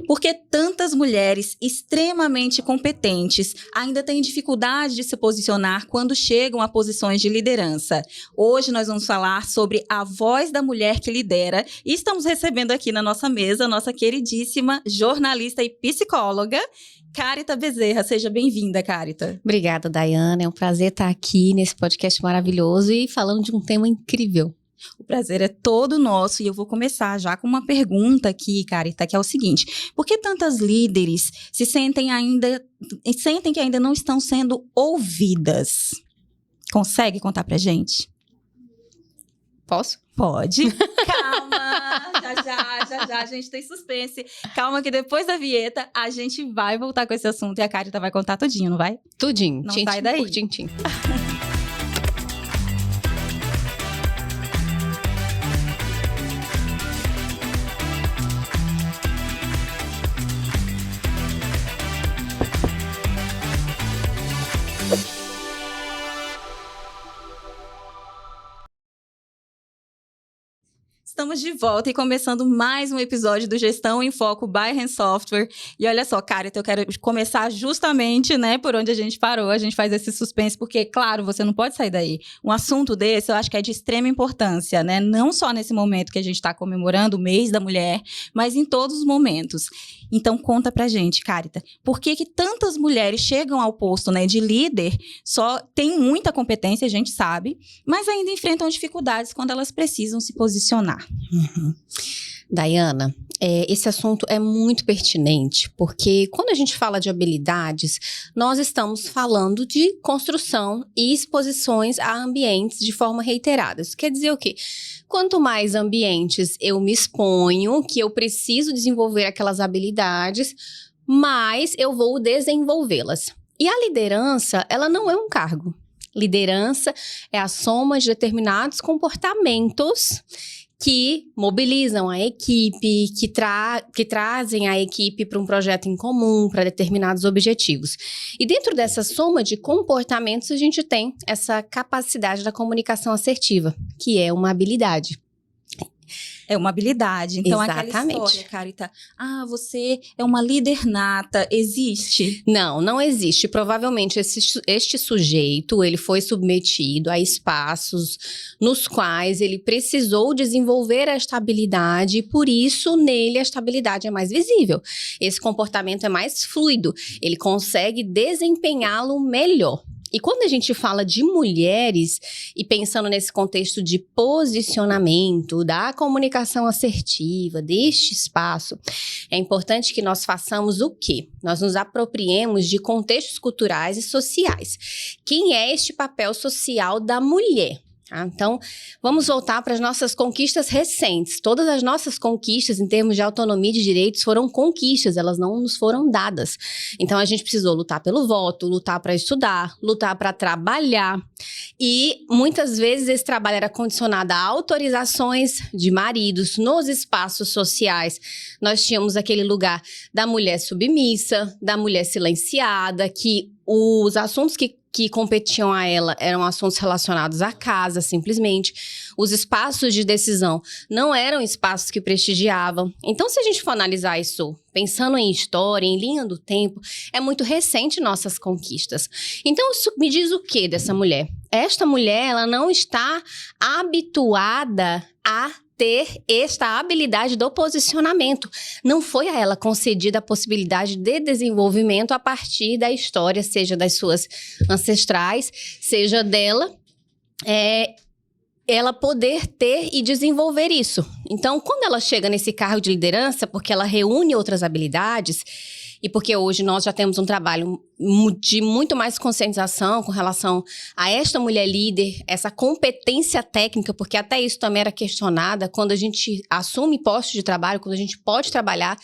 Por que tantas mulheres extremamente competentes ainda têm dificuldade de se posicionar quando chegam a posições de liderança? Hoje nós vamos falar sobre a voz da mulher que lidera e estamos recebendo aqui na nossa mesa a nossa queridíssima jornalista e psicóloga, Carita Bezerra. Seja bem-vinda, Carita. Obrigada, Daiane. É um prazer estar aqui nesse podcast maravilhoso e falando de um tema incrível. O prazer é todo nosso e eu vou começar já com uma pergunta aqui, Carita, que é o seguinte: por que tantas líderes sentem que ainda não estão sendo ouvidas? Consegue contar pra gente? Posso? Pode. Calma, já, a gente tem suspense. Calma que depois da vinheta a gente vai voltar com esse assunto e a Carita vai contar tudinho, não vai? Tudinho. Não sai daí. Por tintim. Estamos de volta e começando mais um episódio do Gestão em Foco by Hand Software. E olha só, Carita, eu quero começar justamente, por onde a gente parou. A gente faz esse suspense porque, claro, você não pode sair daí. Um assunto desse, eu acho que é de extrema importância, né? Não só nesse momento que a gente está comemorando o mês da mulher, mas em todos os momentos. Então, conta pra gente, Carita, por que tantas mulheres chegam ao posto, de líder, só tem muita competência, a gente sabe, mas ainda enfrentam dificuldades quando elas precisam se posicionar? Daiana, esse assunto é muito pertinente, porque quando a gente fala de habilidades, nós estamos falando de construção e exposições a ambientes de forma reiterada. Isso quer dizer o quê? Quanto mais ambientes eu me exponho, que eu preciso desenvolver aquelas habilidades, mais eu vou desenvolvê-las. E a liderança, ela não é um cargo. Liderança é a soma de determinados comportamentos que mobilizam a equipe, que trazem a equipe para um projeto em comum, para determinados objetivos. E dentro dessa soma de comportamentos, a gente tem essa capacidade da comunicação assertiva, que é uma habilidade. É uma habilidade. Então, Exatamente. Aquela história, Carita, você é uma líder nata, existe? Não existe. Provavelmente este sujeito, ele foi submetido a espaços nos quais ele precisou desenvolver esta habilidade e por isso nele esta habilidade é mais visível. Esse comportamento é mais fluido, ele consegue desempenhá-lo melhor. E quando a gente fala de mulheres, e pensando nesse contexto de posicionamento, da comunicação assertiva, deste espaço, é importante que nós façamos o quê? Nós nos apropriemos de contextos culturais e sociais. Quem é este papel social da mulher? Então, vamos voltar para as nossas conquistas recentes. Todas as nossas conquistas em termos de autonomia e de direitos foram conquistas, elas não nos foram dadas. Então, a gente precisou lutar pelo voto, lutar para estudar, lutar para trabalhar. E muitas vezes esse trabalho era condicionado a autorizações de maridos nos espaços sociais. Nós tínhamos aquele lugar da mulher submissa, da mulher silenciada, que os assuntos que competiam a ela eram assuntos relacionados à casa, simplesmente. Os espaços de decisão não eram espaços que prestigiavam. Então, se a gente for analisar isso, pensando em história, em linha do tempo, é muito recente nossas conquistas. Então, isso me diz o que dessa mulher? Esta mulher, ela não está habituada a ter esta habilidade do posicionamento. Não foi a ela concedida a possibilidade de desenvolvimento a partir da história, seja das suas ancestrais, seja dela, ela poder ter e desenvolver isso. Então, quando ela chega nesse cargo de liderança, porque ela reúne outras habilidades, e porque hoje nós já temos um trabalho de muito mais conscientização com relação a esta mulher líder, essa competência técnica, porque até isso também era questionada, quando a gente assume postos de trabalho, quando a gente pode trabalhar,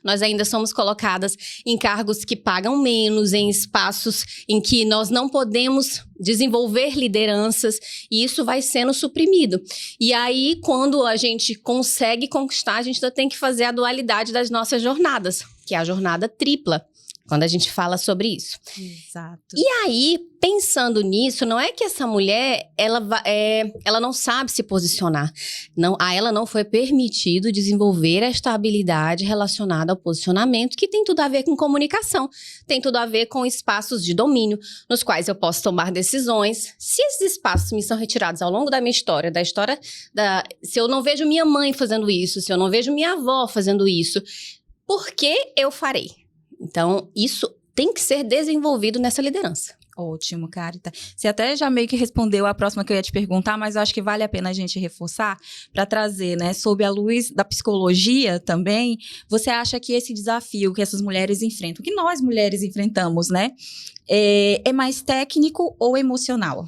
nós ainda somos colocadas em cargos que pagam menos, em espaços em que nós não podemos desenvolver lideranças, e isso vai sendo suprimido. E aí, quando a gente consegue conquistar, a gente ainda tem que fazer a dualidade das nossas jornadas, que é a jornada tripla. quando a gente fala sobre isso. Exato. E aí, pensando nisso, não é que essa mulher, ela não sabe se posicionar. Não, a ela não foi permitido desenvolver esta habilidade relacionada ao posicionamento, que tem tudo a ver com comunicação, tem tudo a ver com espaços de domínio, nos quais eu posso tomar decisões. Se esses espaços me são retirados ao longo da minha história, se eu não vejo minha mãe fazendo isso, se eu não vejo minha avó fazendo isso, por que eu farei? Então, isso tem que ser desenvolvido nessa liderança. Ótimo, Carita. Você até já meio que respondeu a próxima que eu ia te perguntar, mas eu acho que vale a pena a gente reforçar para trazer, né, sob a luz da psicologia também. Você acha que esse desafio que essas mulheres enfrentam, que nós mulheres enfrentamos, né, é mais técnico ou emocional?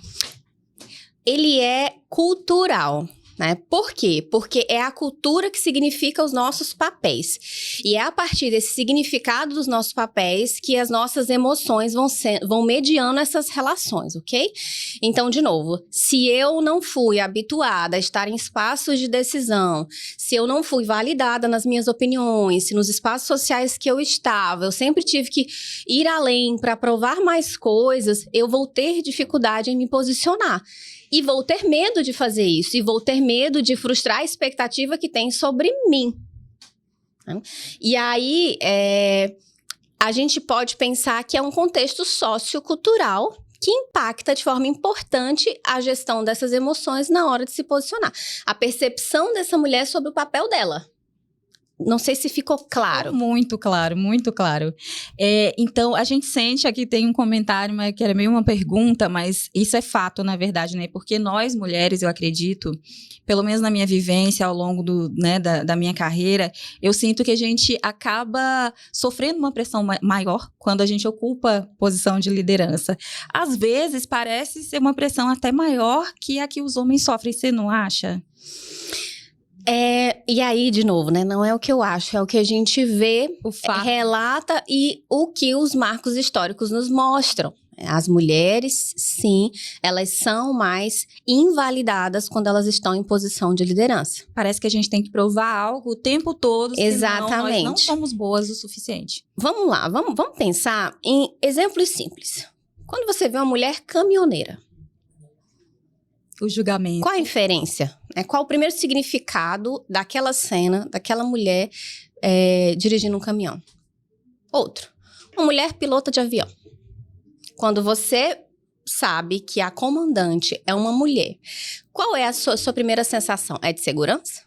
Ele é cultural. Né? Por quê? Porque é a cultura que significa os nossos papéis. E é a partir desse significado dos nossos papéis que as nossas emoções vão mediando essas relações, ok? Então, de novo, se eu não fui habituada a estar em espaços de decisão, se eu não fui validada nas minhas opiniões, se nos espaços sociais que eu estava, eu sempre tive que ir além para provar mais coisas, eu vou ter dificuldade em me posicionar. E vou ter medo de fazer isso. E vou ter medo de frustrar a expectativa que tem sobre mim. E aí, a gente pode pensar que é um contexto sociocultural que impacta de forma importante a gestão dessas emoções na hora de se posicionar. A percepção dessa mulher sobre o papel dela. Não sei se ficou claro. Muito claro, muito claro. Então, a gente sente, aqui tem um comentário, mas que era meio uma pergunta, mas isso é fato, na verdade, né? Porque nós, mulheres, eu acredito, pelo menos na minha vivência ao longo da minha carreira, eu sinto que a gente acaba sofrendo uma pressão maior quando a gente ocupa posição de liderança. Às vezes, parece ser uma pressão até maior que a que os homens sofrem, você não acha? E aí, de novo, né? Não é o que eu acho, é o que a gente vê, relata e o que os marcos históricos nos mostram. As mulheres, sim, elas são mais invalidadas quando elas estão em posição de liderança. Parece que a gente tem que provar algo o tempo todo, exatamente. Senão nós não somos boas o suficiente. Vamos lá, vamos pensar em exemplos simples. Quando você vê uma mulher caminhoneira, o julgamento. Qual a inferência? Qual o primeiro significado daquela cena, daquela mulher dirigindo um caminhão? Outro. Uma mulher pilota de avião. Quando você sabe que a comandante é uma mulher, qual é a sua primeira sensação? É de segurança?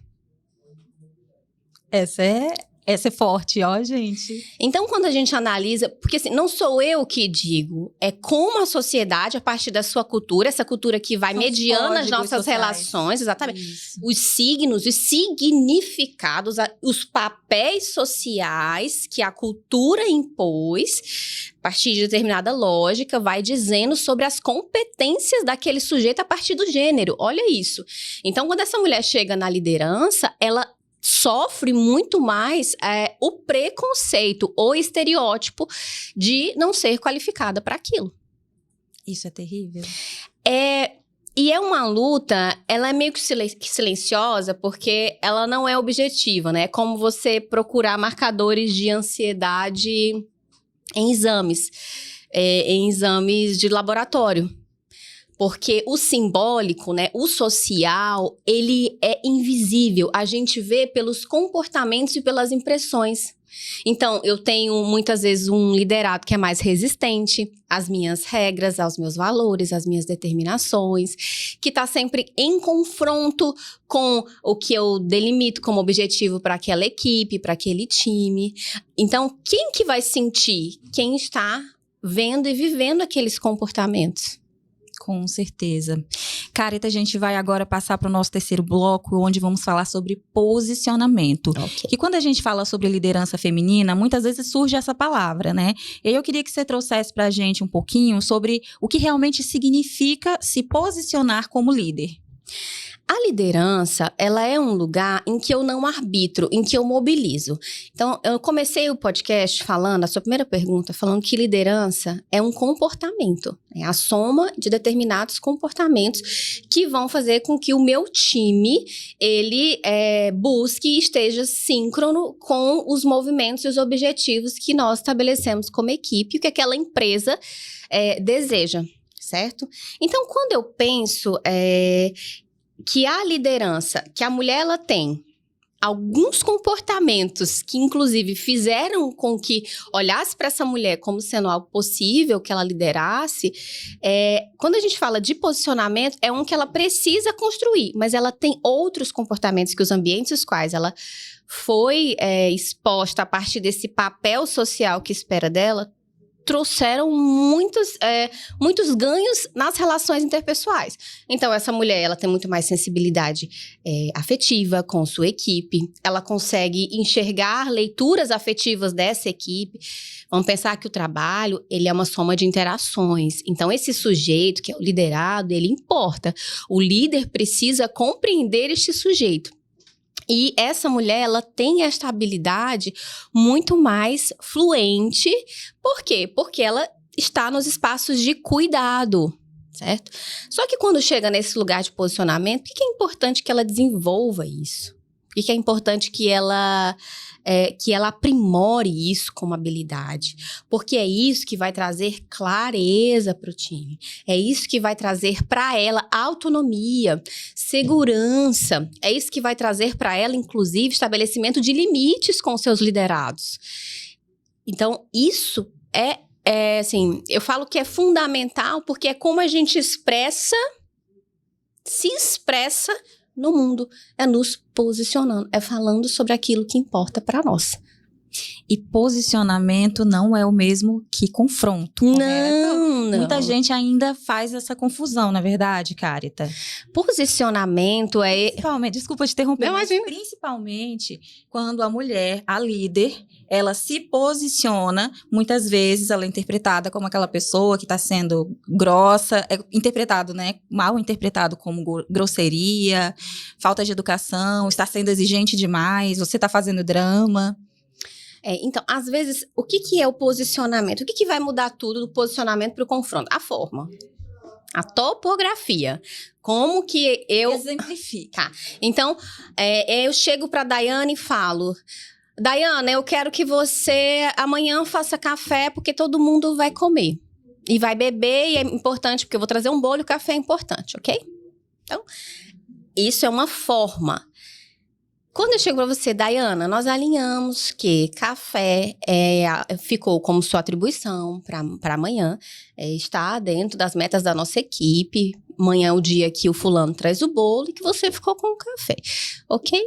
Essa é forte, ó, gente. Então, quando a gente analisa... Porque, assim, não sou eu que digo. É como a sociedade, a partir da sua cultura, essa cultura que vai mediando as nossas relações, exatamente. Isso. Os signos, os significados, os papéis sociais que a cultura impôs, a partir de determinada lógica, vai dizendo sobre as competências daquele sujeito a partir do gênero. Olha isso. Então, quando essa mulher chega na liderança, ela sofre muito mais o preconceito ou estereótipo de não ser qualificada para aquilo. Isso é terrível. E é uma luta, ela é meio que silenciosa, porque ela não é objetiva, né? É como você procurar marcadores de ansiedade em exames de laboratório. Porque o simbólico, né, o social, ele é invisível. A gente vê pelos comportamentos e pelas impressões. Então, eu tenho muitas vezes um liderado que é mais resistente às minhas regras, aos meus valores, às minhas determinações, que está sempre em confronto com o que eu delimito como objetivo para aquela equipe, para aquele time. Então, quem que vai sentir? Quem está vendo e vivendo aqueles comportamentos. Com certeza. Carita, a gente vai agora passar para o nosso terceiro bloco, onde vamos falar sobre posicionamento. Okay. Que quando a gente fala sobre liderança feminina, muitas vezes surge essa palavra, né? E aí eu queria que você trouxesse para a gente um pouquinho sobre o que realmente significa se posicionar como líder. A liderança, ela é um lugar em que eu não arbitro, em que eu mobilizo. Então, eu comecei o podcast falando, a sua primeira pergunta, falando que liderança é um comportamento. É a soma de determinados comportamentos que vão fazer com que o meu time, ele busque e esteja síncrono com os movimentos e os objetivos que nós estabelecemos como equipe, o que aquela empresa deseja, certo? Então, quando eu penso que a liderança, que a mulher ela tem alguns comportamentos que, inclusive, fizeram com que olhasse para essa mulher como sendo algo possível, que ela liderasse, quando a gente fala de posicionamento, é um que ela precisa construir, mas ela tem outros comportamentos que os ambientes os quais ela foi exposta a partir desse papel social que espera dela, trouxeram muitos ganhos nas relações interpessoais. Então, essa mulher, ela tem muito mais sensibilidade afetiva com sua equipe, ela consegue enxergar leituras afetivas dessa equipe. Vamos pensar que o trabalho, ele é uma soma de interações. Então, esse sujeito, que é o liderado, ele importa. O líder precisa compreender este sujeito. E essa mulher, ela tem esta habilidade muito mais fluente. Por quê? Porque ela está nos espaços de cuidado, certo? Só que quando chega nesse lugar de posicionamento, por que é importante que ela desenvolva isso? Por que é importante que ela aprimore isso como habilidade? Porque é isso que vai trazer clareza para o time. É isso que vai trazer para ela autonomia, segurança. É isso que vai trazer para ela, inclusive, estabelecimento de limites com seus liderados. Então, isso assim, eu falo que é fundamental porque é como a gente se expressa no mundo, é nos posicionando, é falando sobre aquilo que importa para nós. E posicionamento não é o mesmo que confronto, correto? Não. Muita gente ainda faz essa confusão, na verdade, Carita. Posicionamento Principalmente, desculpa te interromper, Não, mas imagina. principalmente quando a mulher, a líder, ela se posiciona, muitas vezes ela é interpretada como aquela pessoa que está sendo grossa, é interpretado, né? Mal interpretado como grosseria, falta de educação, está sendo exigente demais, você está fazendo drama. Então, às vezes, o que é o posicionamento? O que vai mudar tudo do posicionamento para o confronto? A forma. A topografia. Como que eu... Exemplifica. Tá. Então, eu chego para a Daiane e falo: Daiane, eu quero que você amanhã faça café porque todo mundo vai comer. E vai beber, e é importante, porque eu vou trazer um bolo e o café é importante, ok? Então, isso é uma forma. Quando eu chego para você, Daiane, nós alinhamos que café ficou como sua atribuição para amanhã, está dentro das metas da nossa equipe. Amanhã é o dia que o fulano traz o bolo e que você ficou com o café, ok?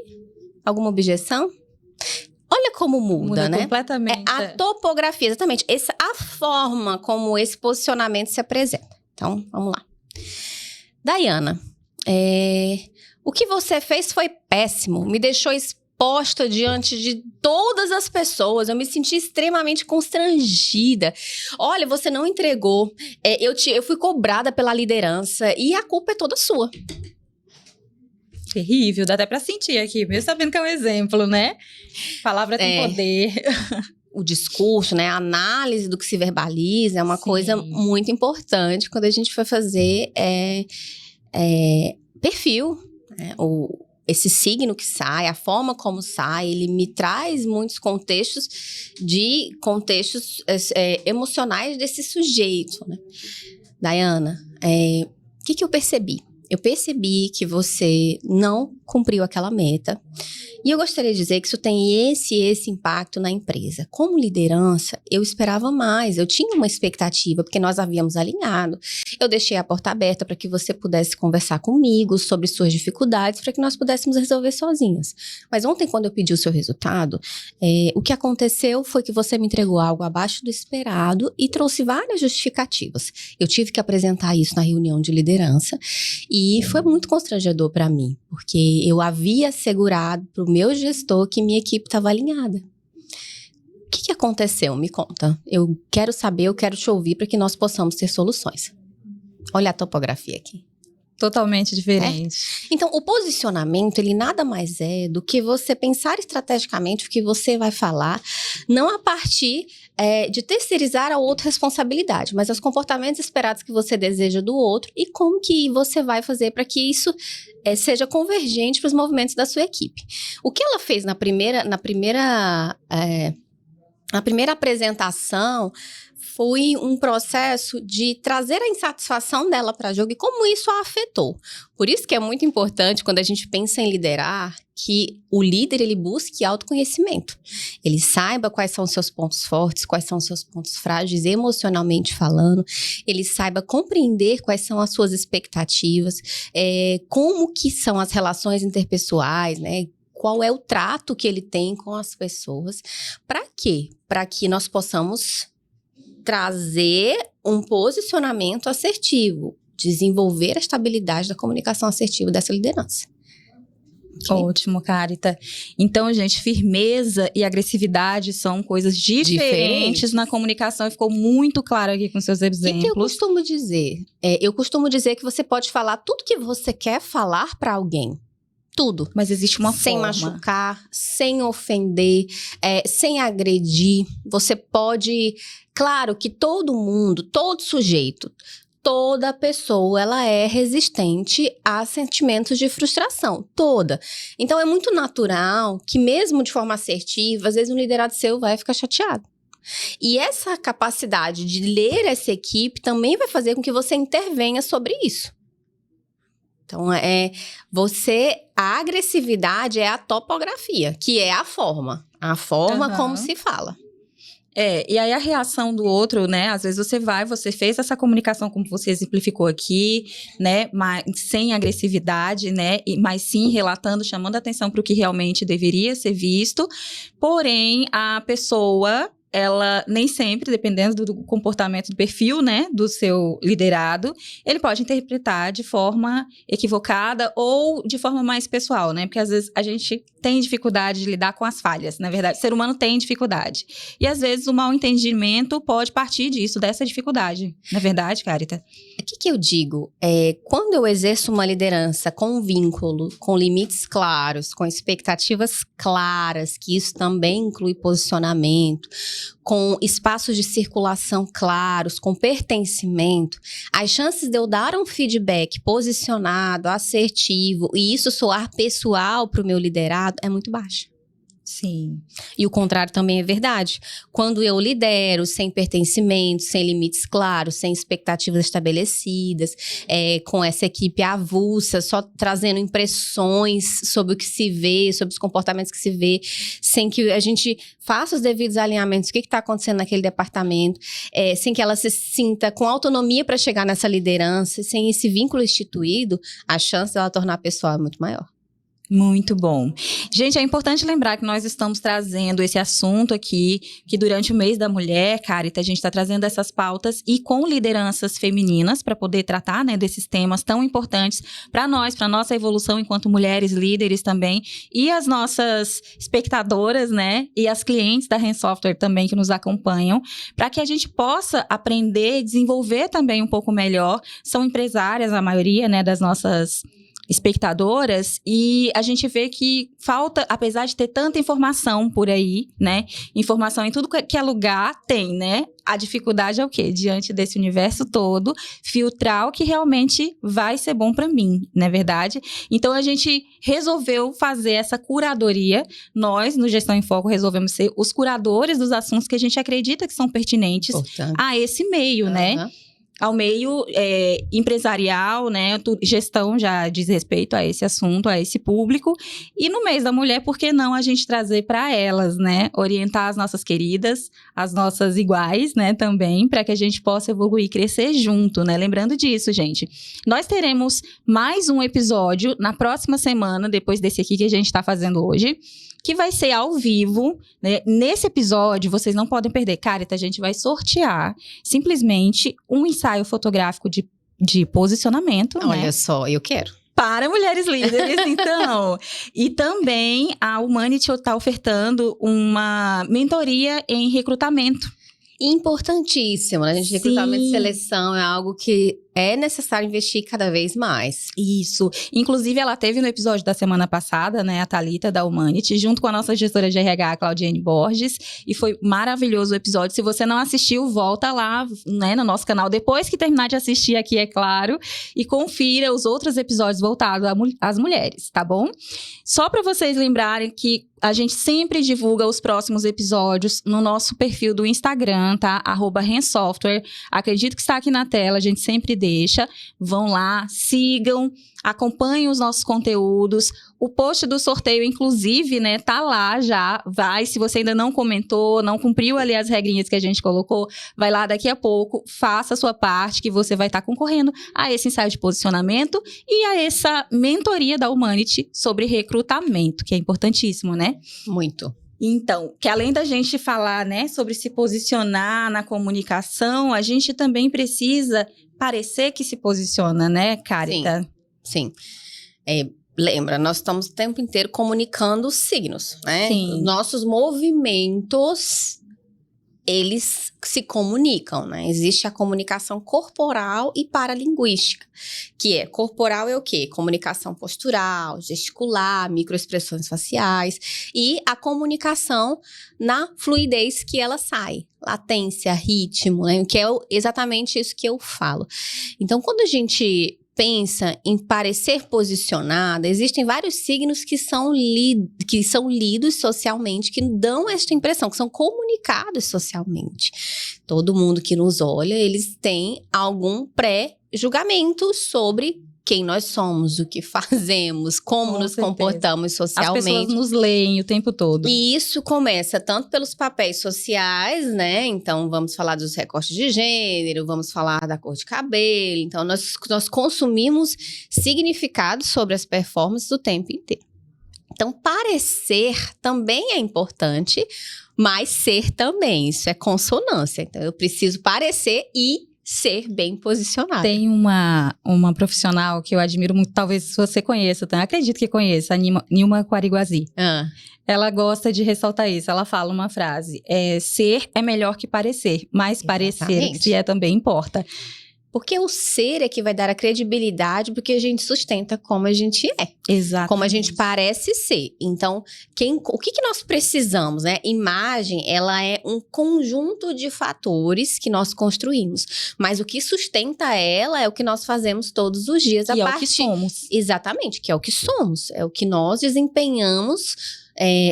Alguma objeção? Olha como muda, né? Completamente. A topografia, exatamente. A forma como esse posicionamento se apresenta. Então, vamos lá. Daiane, o que você fez foi péssimo. Me deixou exposta diante de todas as pessoas. Eu me senti extremamente constrangida. Olha, você não entregou. Eu fui cobrada pela liderança e a culpa é toda sua. Terrível, dá até pra sentir aqui, mesmo sabendo que é um exemplo, né? Palavra tem poder. O discurso, né? A análise do que se verbaliza é uma coisa muito importante quando a gente for fazer perfil. Esse signo que sai, a forma como sai, ele me traz muitos contextos emocionais desse sujeito, né? Daiane, o que eu percebi? Eu percebi que você não cumpriu aquela meta. E eu gostaria de dizer que isso tem esse impacto na empresa. Como liderança, eu esperava mais. Eu tinha uma expectativa, porque nós havíamos alinhado. Eu deixei a porta aberta para que você pudesse conversar comigo sobre suas dificuldades, para que nós pudéssemos resolver sozinhas. Mas ontem, quando eu pedi o seu resultado, o que aconteceu foi que você me entregou algo abaixo do esperado e trouxe várias justificativas. Eu tive que apresentar isso na reunião de liderança e foi muito constrangedor para mim, porque eu havia assegurado para o meu gestor que minha equipe estava alinhada. O que aconteceu? Me conta. Eu quero saber, eu quero te ouvir para que nós possamos ter soluções. Olha a topografia aqui. Totalmente diferente. Então, o posicionamento, ele nada mais é do que você pensar estrategicamente o que você vai falar, não a partir de terceirizar ao outro responsabilidade, mas os comportamentos esperados que você deseja do outro e como que você vai fazer para que isso seja convergente para os movimentos da sua equipe. O que ela fez na primeira apresentação foi um processo de trazer a insatisfação dela para jogo e como isso a afetou. Por isso que é muito importante, quando a gente pensa em liderar, que o líder, ele busque autoconhecimento. Ele saiba quais são os seus pontos fortes, quais são os seus pontos frágeis, emocionalmente falando. Ele saiba compreender quais são as suas expectativas, como que são as relações interpessoais, né? Qual é o trato que ele tem com as pessoas. Para quê? Para que nós possamos trazer um posicionamento assertivo, desenvolver a estabilidade da comunicação assertiva dessa liderança. Okay? Ótimo, Carita. Então, gente, firmeza e agressividade são coisas diferentes na comunicação e ficou muito claro aqui com seus exemplos. O que eu costumo dizer? Eu costumo dizer que você pode falar tudo que você quer falar para alguém. Tudo. Mas existe uma sem forma. Machucar, sem ofender, sem agredir. Você pode... Claro que todo mundo, todo sujeito, toda pessoa, ela é resistente a sentimentos de frustração. Toda. Então, é muito natural que mesmo de forma assertiva, às vezes um liderado seu vai ficar chateado. E essa capacidade de ler essa equipe também vai fazer com que você intervenha sobre isso. Então, a agressividade é a topografia, que é a forma como se fala. E aí a reação do outro, né, às vezes você fez essa comunicação como você exemplificou aqui, né, mas sem agressividade, né, mas sim relatando, chamando a atenção para o que realmente deveria ser visto, porém a pessoa... ela nem sempre, dependendo do comportamento, do perfil, né, do seu liderado, ele pode interpretar de forma equivocada ou de forma mais pessoal, né? Porque às vezes a gente tem dificuldade de lidar com as falhas, na verdade. O ser humano tem dificuldade. E às vezes o mal entendimento pode partir disso, dessa dificuldade. Não é verdade, Carita? O que eu digo? Quando eu exerço uma liderança com um vínculo, com limites claros, com expectativas claras, que isso também inclui posicionamento, com espaços de circulação claros, com pertencimento, as chances de eu dar um feedback posicionado, assertivo, e isso soar pessoal para o meu liderado é muito baixa. Sim. E o contrário também é verdade. Quando eu lidero sem pertencimento, sem limites claros, sem expectativas estabelecidas, com essa equipe avulsa, só trazendo impressões sobre o que se vê, sobre os comportamentos que se vê, sem que a gente faça os devidos alinhamentos, o que está acontecendo naquele departamento, sem que ela se sinta com autonomia para chegar nessa liderança, sem esse vínculo instituído, a chance dela tornar pessoal é muito maior. Muito bom. Gente, é importante lembrar que nós estamos trazendo esse assunto aqui, que durante o mês da mulher, Carita, a gente está trazendo essas pautas e com lideranças femininas para poder tratar, né, desses temas tão importantes para nós, para nossa evolução enquanto mulheres líderes também, e as nossas espectadoras, né, e as clientes da REN Software também que nos acompanham, para que a gente possa aprender e desenvolver também um pouco melhor. São empresárias, a maioria, né, das nossas espectadoras, e a gente vê que falta, apesar de ter tanta informação por aí, né, informação em tudo que é lugar tem, né, a dificuldade é o quê? Diante desse universo todo, filtrar o que realmente vai ser bom para mim, não é verdade? Então, a gente resolveu fazer essa curadoria. Nós, no Gestão em Foco, resolvemos ser os curadores dos assuntos que a gente acredita que são pertinentes a esse meio, né? Ao meio empresarial, né? Gestão já diz respeito a esse assunto, a esse público. E no mês da mulher, por que não a gente trazer para elas, né? Orientar as nossas queridas, as nossas iguais, né? Também, para que a gente possa evoluir e crescer junto, né? Lembrando disso, gente. Nós teremos mais um episódio na próxima semana, depois desse aqui que a gente está fazendo hoje, que vai ser ao vivo, né? Nesse episódio, vocês não podem perder. Carita, a gente vai sortear simplesmente um ensaio fotográfico de posicionamento. Olha né? só, eu quero. Para mulheres líderes, então. E também a Humanity está ofertando uma mentoria em recrutamento. Importantíssimo, né? Recrutamento e seleção é algo que é necessário investir cada vez mais. Isso. Inclusive, ela teve no episódio da semana passada, né, a Thalita da Humanity, junto com a nossa gestora de RH, a Claudiane Borges, e foi maravilhoso o episódio. Se você não assistiu, volta lá, né, no nosso canal, depois que terminar de assistir aqui, é claro, e confira os outros episódios voltados às mulheres, tá bom? Só para vocês lembrarem que a gente sempre divulga os próximos episódios no nosso perfil do Instagram, tá? @rensoftware. Acredito que está aqui na tela, a gente sempre deixa. Vão lá, sigam, acompanhem os nossos conteúdos. O post do sorteio, inclusive, né, tá lá já. Vai, se você ainda não comentou, não cumpriu ali as regrinhas que a gente colocou, vai lá daqui a pouco, faça a sua parte, que você vai estar concorrendo a esse ensaio de posicionamento e a essa mentoria da Humanity sobre recrutamento, que é importantíssimo, né? Muito. Então, que além da gente falar, né, sobre se posicionar na comunicação, a gente também precisa parecer que se posiciona, né, Carita? Sim. Lembra, nós estamos o tempo inteiro comunicando os signos, né? Sim. Os nossos movimentos, eles se comunicam, né? Existe a comunicação corporal e paralinguística, que é, corporal é o quê? Comunicação postural, gesticular, microexpressões faciais, e a comunicação na fluidez que ela sai, latência, ritmo, né? Que é exatamente isso que eu falo. Então, quando a gente pensa em parecer posicionada, existem vários signos que são lidos socialmente, que dão esta impressão, que são comunicados socialmente. Todo mundo que nos olha, eles têm algum pré-julgamento sobre quem nós somos, o que fazemos, como nos comportamos socialmente. As pessoas nos leem o tempo todo. E isso começa tanto pelos papéis sociais, né? Então, vamos falar dos recortes de gênero, vamos falar da cor de cabelo. Então, nós consumimos significados sobre as performances o tempo inteiro. Então, parecer também é importante, mas ser também. Isso é consonância. Então, eu preciso parecer e ser bem posicionada. Tem uma profissional que eu admiro muito, talvez você conheça, tá? Acredito que conheça, a Nilma Quariguazi. Ela gosta de ressaltar isso. Ela fala uma frase: ser é melhor que parecer, mas parecer se é também importa. Porque o ser é que vai dar a credibilidade porque a gente sustenta como a gente é. Exato. Como a gente parece ser. Então, o que nós precisamos, né? Imagem, ela é um conjunto de fatores que nós construímos. Mas o que sustenta ela é o que nós fazemos todos os dias. E é o que somos. Exatamente, que é o que somos. É o que nós desempenhamos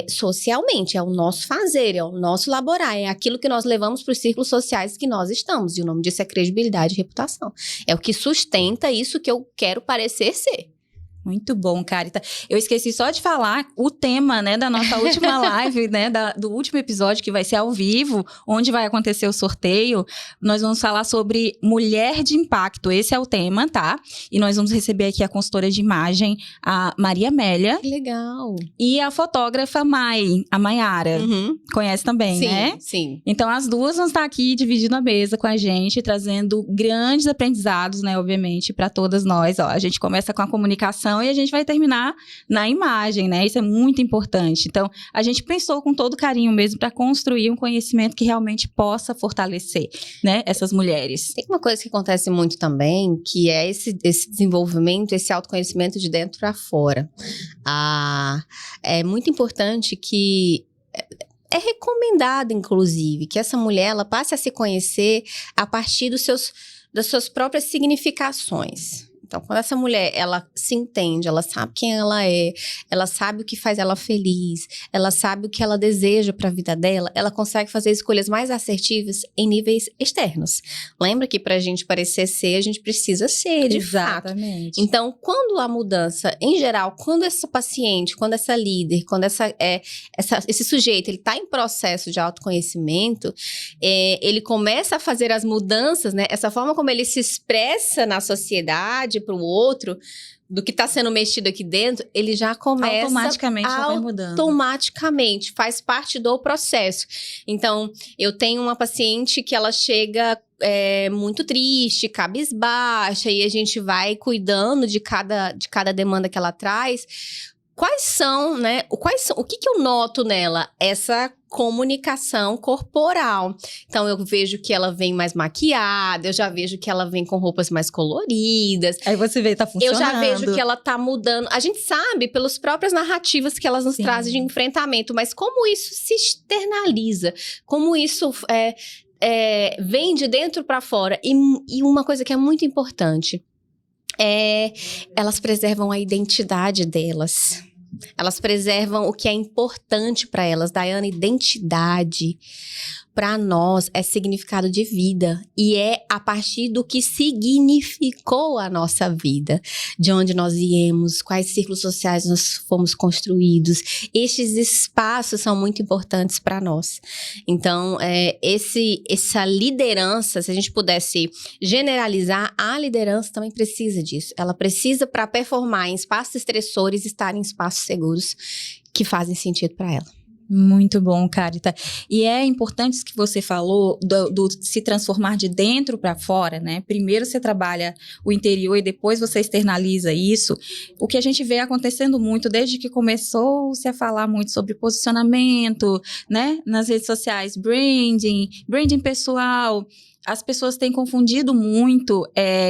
socialmente, é o nosso fazer, é o nosso laborar, é aquilo que nós levamos para os círculos sociais que nós estamos, e o nome disso é credibilidade e reputação. É o que sustenta isso que eu quero parecer ser. Muito bom, Carita. Eu esqueci só de falar o tema, né, da nossa última live, né, do último episódio, que vai ser ao vivo, onde vai acontecer o sorteio. Nós vamos falar sobre mulher de impacto. Esse é o tema, tá? E nós vamos receber aqui a consultora de imagem, a Maria Amélia. Que legal. E a fotógrafa a Maiara. Conhece também, sim, né? Sim. Então, as duas vão estar aqui dividindo a mesa com a gente, trazendo grandes aprendizados, né, obviamente, para todas nós. Ó, a gente começa com a comunicação e a gente vai terminar na imagem, né? Isso é muito importante. Então, a gente pensou com todo carinho mesmo para construir um conhecimento que realmente possa fortalecer, né, essas mulheres. Tem uma coisa que acontece muito também, que é esse desenvolvimento, esse autoconhecimento de dentro para fora. É muito importante que é recomendado, inclusive, que essa mulher ela passe a se conhecer a partir das suas próprias significações. Então, quando essa mulher, ela se entende, ela sabe quem ela é, ela sabe o que faz ela feliz, ela sabe o que ela deseja para a vida dela, ela consegue fazer escolhas mais assertivas em níveis externos. Lembra que para a gente parecer ser, a gente precisa ser, de fato. Então, quando a mudança, em geral, quando essa paciente, quando essa líder, quando esse sujeito, ele está em processo de autoconhecimento, ele começa a fazer as mudanças, né? Essa forma como ele se expressa na sociedade, para o outro, do que está sendo mexido aqui dentro, ele já começa automaticamente, faz parte do processo. Então, eu tenho uma paciente que ela chega muito triste, cabisbaixa, e a gente vai cuidando de cada demanda que ela traz, o que eu noto nela? Essa comunicação corporal. Então, eu vejo que ela vem mais maquiada, eu já vejo que ela vem com roupas mais coloridas. Aí você vê, tá funcionando. Eu já vejo que ela tá mudando. A gente sabe pelas próprias narrativas que elas nos trazem de enfrentamento, mas como isso se externaliza, como isso vem de dentro para fora. E uma coisa que é muito importante elas preservam a identidade delas. Elas preservam o que é importante para elas. Daiane, identidade para nós é significado de vida. E é a partir do que significou a nossa vida. De onde nós viemos, quais círculos sociais nós fomos construídos. Estes espaços são muito importantes para nós. Então, essa liderança, se a gente pudesse generalizar, a liderança também precisa disso. Ela precisa, para performar em espaços estressores, estar em espaços seguros que fazem sentido para ela. Muito bom, Carita. E é importante isso que você falou do se transformar de dentro para fora, né? Primeiro você trabalha o interior e depois você externaliza isso. O que a gente vê acontecendo muito desde que começou-se a falar muito sobre posicionamento, né? Nas redes sociais, branding pessoal. As pessoas têm confundido muito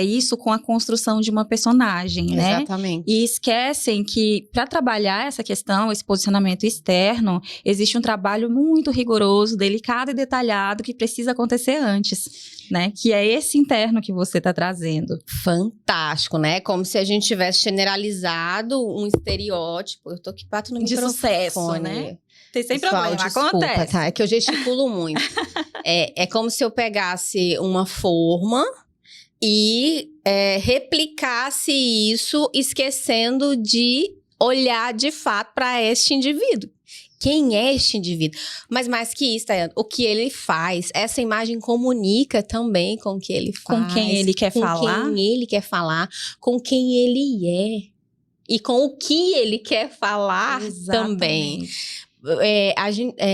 isso com a construção de uma personagem, né? Exatamente. E esquecem que, para trabalhar essa questão, esse posicionamento externo, existe um trabalho muito rigoroso, delicado e detalhado que precisa acontecer antes, né? Que é esse interno que você está trazendo. Fantástico, né? Como se a gente tivesse generalizado um estereótipo. Eu tô aqui batendo no microfone. De sucesso, né? Tem sem Pessoal, problema, desculpa, acontece. tá? É que eu gesticulo muito. É como se eu pegasse uma forma e replicasse isso, esquecendo de olhar de fato para este indivíduo. Quem é este indivíduo? Mas mais que isso, Daiane, o que ele faz, essa imagem comunica também com o que ele faz. Com quem ele quer falar. Com quem ele quer falar, com quem ele é. E com o que ele quer falar também.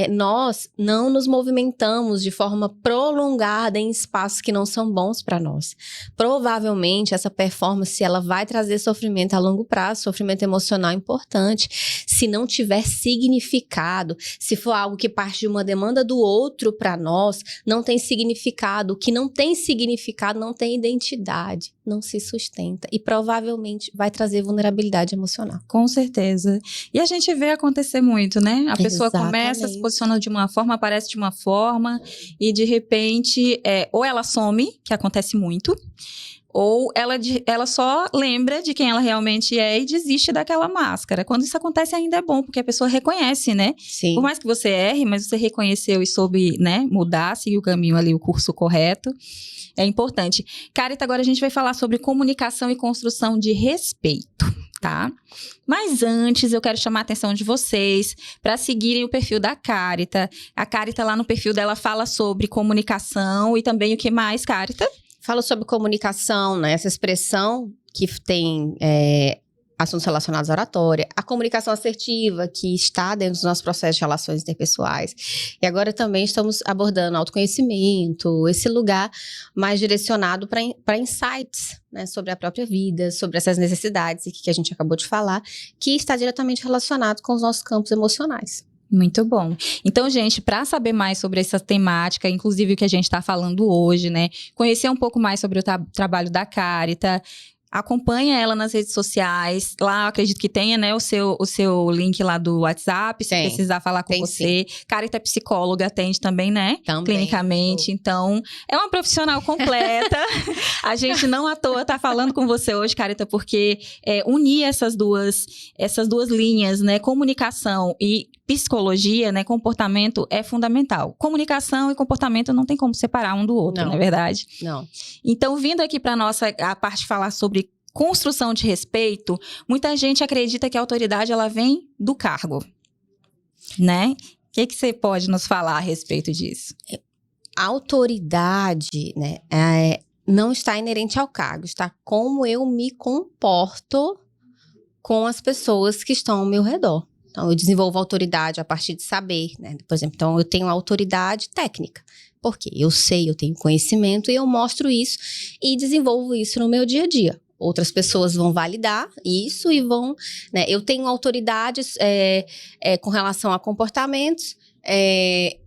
Nós não nos movimentamos de forma prolongada em espaços que não são bons para nós. Provavelmente, essa performance ela vai trazer sofrimento a longo prazo, sofrimento emocional importante. Se não tiver significado, se for algo que parte de uma demanda do outro para nós, não tem significado. O que não tem significado não tem identidade, não se sustenta. E provavelmente vai trazer vulnerabilidade emocional. Com certeza. E a gente vê acontecer muito, né? A pessoa começa, se posiciona de uma forma, aparece de uma forma e de repente, ou ela some, que acontece muito, ou ela só lembra de quem ela realmente é e desiste daquela máscara. Quando isso acontece ainda é bom, porque a pessoa reconhece, né? Sim. Por mais que você erre, mas você reconheceu e soube, né, mudar, seguir o caminho ali, o curso correto. É importante. Carita, agora a gente vai falar sobre comunicação e construção de respeito, tá? Mas antes, eu quero chamar a atenção de vocês para seguirem o perfil da Carita. A Carita, lá no perfil dela, fala sobre comunicação e também o que mais, Carita? Falo sobre comunicação, né? Essa expressão que tem assuntos relacionados à oratória, a comunicação assertiva, que está dentro dos nossos processos de relações interpessoais. E agora também estamos abordando autoconhecimento, esse lugar mais direcionado para insights, né, sobre a própria vida, sobre essas necessidades que a gente acabou de falar, que está diretamente relacionado com os nossos campos emocionais. Muito bom. Então, gente, para saber mais sobre essa temática, inclusive o que a gente está falando hoje, né, conhecer um pouco mais sobre o trabalho da Carita, acompanha ela nas redes sociais. Lá, eu acredito que tenha, né, o seu link lá do WhatsApp, se precisar falar com você. Sim. Carita é psicóloga, atende também, né? Também. Clinicamente. Então, é uma profissional completa. A gente não à toa tá falando com você hoje, Carita, porque unir essas duas linhas, né? Comunicação e psicologia, né? Comportamento é fundamental. Comunicação e comportamento não tem como separar um do outro, não é verdade? Não. Então, vindo aqui para a parte de falar sobre construção de respeito, muita gente acredita que a autoridade ela vem do cargo, né? O que você pode nos falar a respeito disso? A autoridade, né, não está inerente ao cargo, está como eu me comporto com as pessoas que estão ao meu redor. Então, eu desenvolvo autoridade a partir de saber, né? Por exemplo, então eu tenho autoridade técnica. Porque eu sei, eu tenho conhecimento e eu mostro isso e desenvolvo isso no meu dia a dia. Outras pessoas vão validar isso e vão, né? Eu tenho autoridades com relação a comportamentos,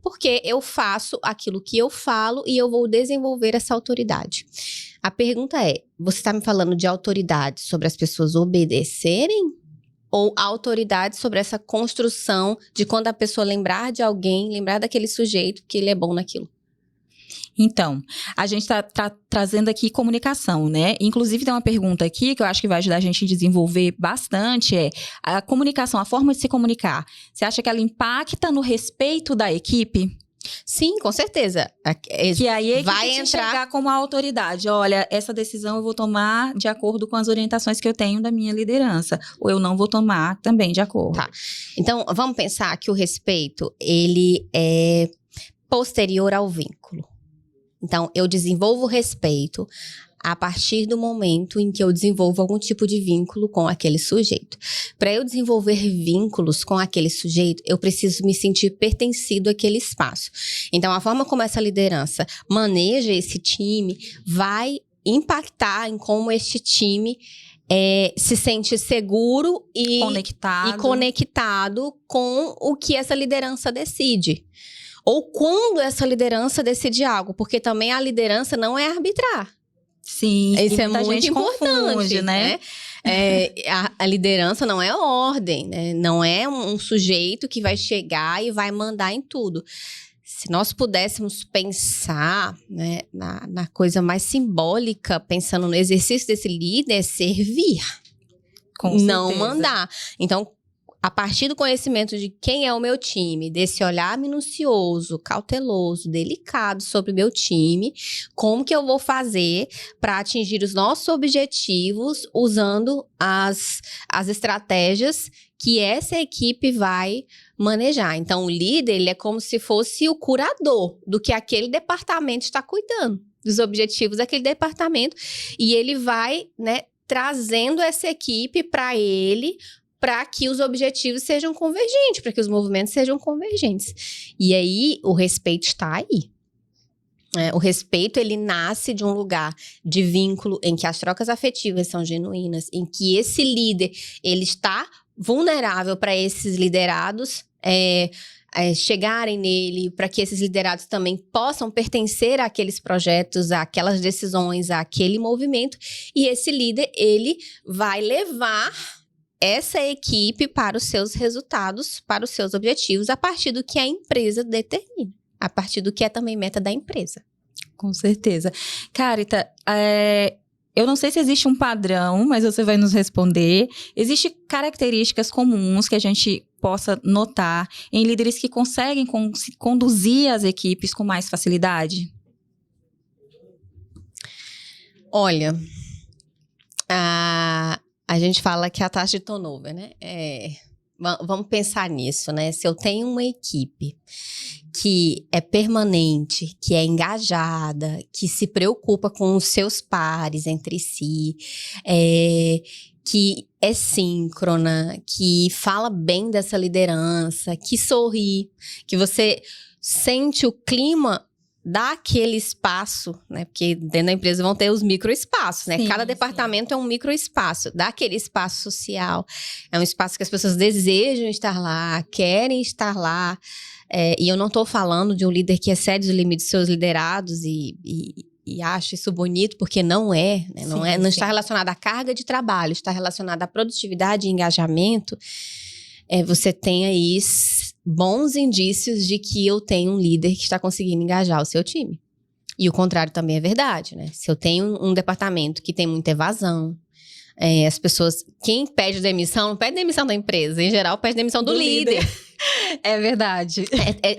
porque eu faço aquilo que eu falo e eu vou desenvolver essa autoridade. A pergunta é, você está me falando de autoridade sobre as pessoas obedecerem? Ou autoridade sobre essa construção de quando a pessoa lembrar de alguém, lembrar daquele sujeito, que ele é bom naquilo? Então, a gente está trazendo aqui comunicação, né? Inclusive, tem uma pergunta aqui que eu acho que vai ajudar a gente a desenvolver bastante, a comunicação, a forma de se comunicar. Você acha que ela impacta no respeito da equipe? Sim, com certeza. Que aí a equipe vai te entrar enxergar como a autoridade. Olha, essa decisão eu vou tomar de acordo com as orientações que eu tenho da minha liderança. Ou eu não vou tomar também de acordo. Tá. Então, vamos pensar que o respeito, ele é posterior ao vínculo. Então, eu desenvolvo o respeito a partir do momento em que eu desenvolvo algum tipo de vínculo com aquele sujeito. Para eu desenvolver vínculos com aquele sujeito, eu preciso me sentir pertencido àquele espaço. Então, a forma como essa liderança maneja esse time vai impactar em como este time se sente seguro e conectado com o que essa liderança decide. Ou quando essa liderança decide algo, porque também a liderança não é arbitrar. Sim, isso é muito importante, confunde, né? A liderança não é ordem, né? Não é um sujeito que vai chegar e vai mandar em tudo. Se nós pudéssemos pensar, né, na coisa mais simbólica, pensando no exercício desse líder, é servir, não mandar. Então, a partir do conhecimento de quem é o meu time, desse olhar minucioso, cauteloso, delicado sobre o meu time, como que eu vou fazer para atingir os nossos objetivos usando as estratégias que essa equipe vai manejar. Então, o líder, ele é como se fosse o curador do que aquele departamento está cuidando, dos objetivos daquele departamento, e ele vai, né, trazendo essa equipe para ele, para que os objetivos sejam convergentes, para que os movimentos sejam convergentes. E aí, o respeito está aí. O respeito, ele nasce de um lugar de vínculo, em que as trocas afetivas são genuínas, em que esse líder, ele está vulnerável para esses liderados chegarem nele, para que esses liderados também possam pertencer àqueles projetos, àquelas decisões, àquele movimento. E esse líder, ele vai levar essa equipe para os seus resultados, para os seus objetivos, a partir do que a empresa determina, a partir do que é também meta da empresa. Com certeza. Carita, eu não sei se existe um padrão, mas você vai nos responder. Existem características comuns que a gente possa notar em líderes que conseguem conduzir as equipes com mais facilidade? Olha, a gente fala que a taxa de turnover, né? Vamos pensar nisso, né? Se eu tenho uma equipe que é permanente, que é engajada, que se preocupa com os seus pares entre si, que é síncrona, que fala bem dessa liderança, que sorri, que você sente o clima daquele espaço, né? Porque dentro da empresa vão ter os microespaços, né? Sim, cada departamento é um microespaço. Daquele espaço social, é um espaço que as pessoas desejam estar lá, querem estar lá. E eu não estou falando de um líder que excede os limites dos seus liderados e acha isso bonito, porque não é, né? Não está relacionado à carga de trabalho, está relacionado à produtividade e engajamento. Você tem aí bons indícios de que eu tenho um líder que está conseguindo engajar o seu time. E o contrário também é verdade, né? Se eu tenho um departamento que tem muita evasão, as pessoas... Quem pede demissão, não pede demissão da empresa. Em geral, pede demissão do líder. É verdade.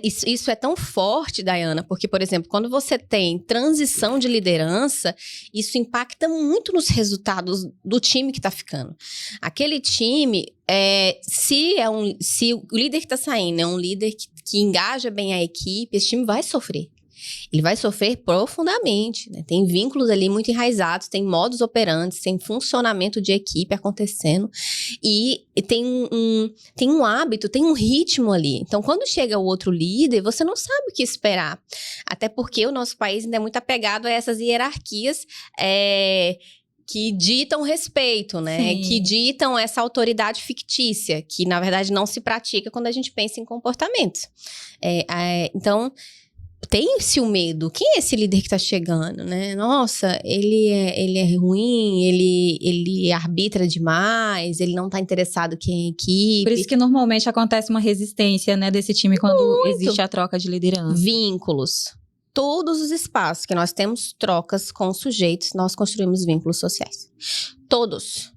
Isso é tão forte, Dayana, porque, por exemplo, quando você tem transição de liderança, isso impacta muito nos resultados do time que está ficando. Aquele time, se o líder que está saindo é um líder que engaja bem a equipe, esse time vai sofrer. Ele vai sofrer profundamente, né? Tem vínculos ali muito enraizados, tem modus operantes, tem funcionamento de equipe acontecendo e tem um hábito, tem um ritmo ali. Então, quando chega o outro líder, você não sabe o que esperar. Até porque o nosso país ainda é muito apegado a essas hierarquias que ditam respeito, né? Sim. Que ditam essa autoridade fictícia, que na verdade não se pratica quando a gente pensa em comportamentos. Então, tem-se o medo. Quem é esse líder que tá chegando, né? Nossa, ele é ruim, ele arbitra demais, ele não tá interessado em equipe. Por isso que normalmente acontece uma resistência, né, desse time quando existe a troca de liderança. Vínculos. Todos os espaços que nós temos trocas com sujeitos, nós construímos vínculos sociais. Todos.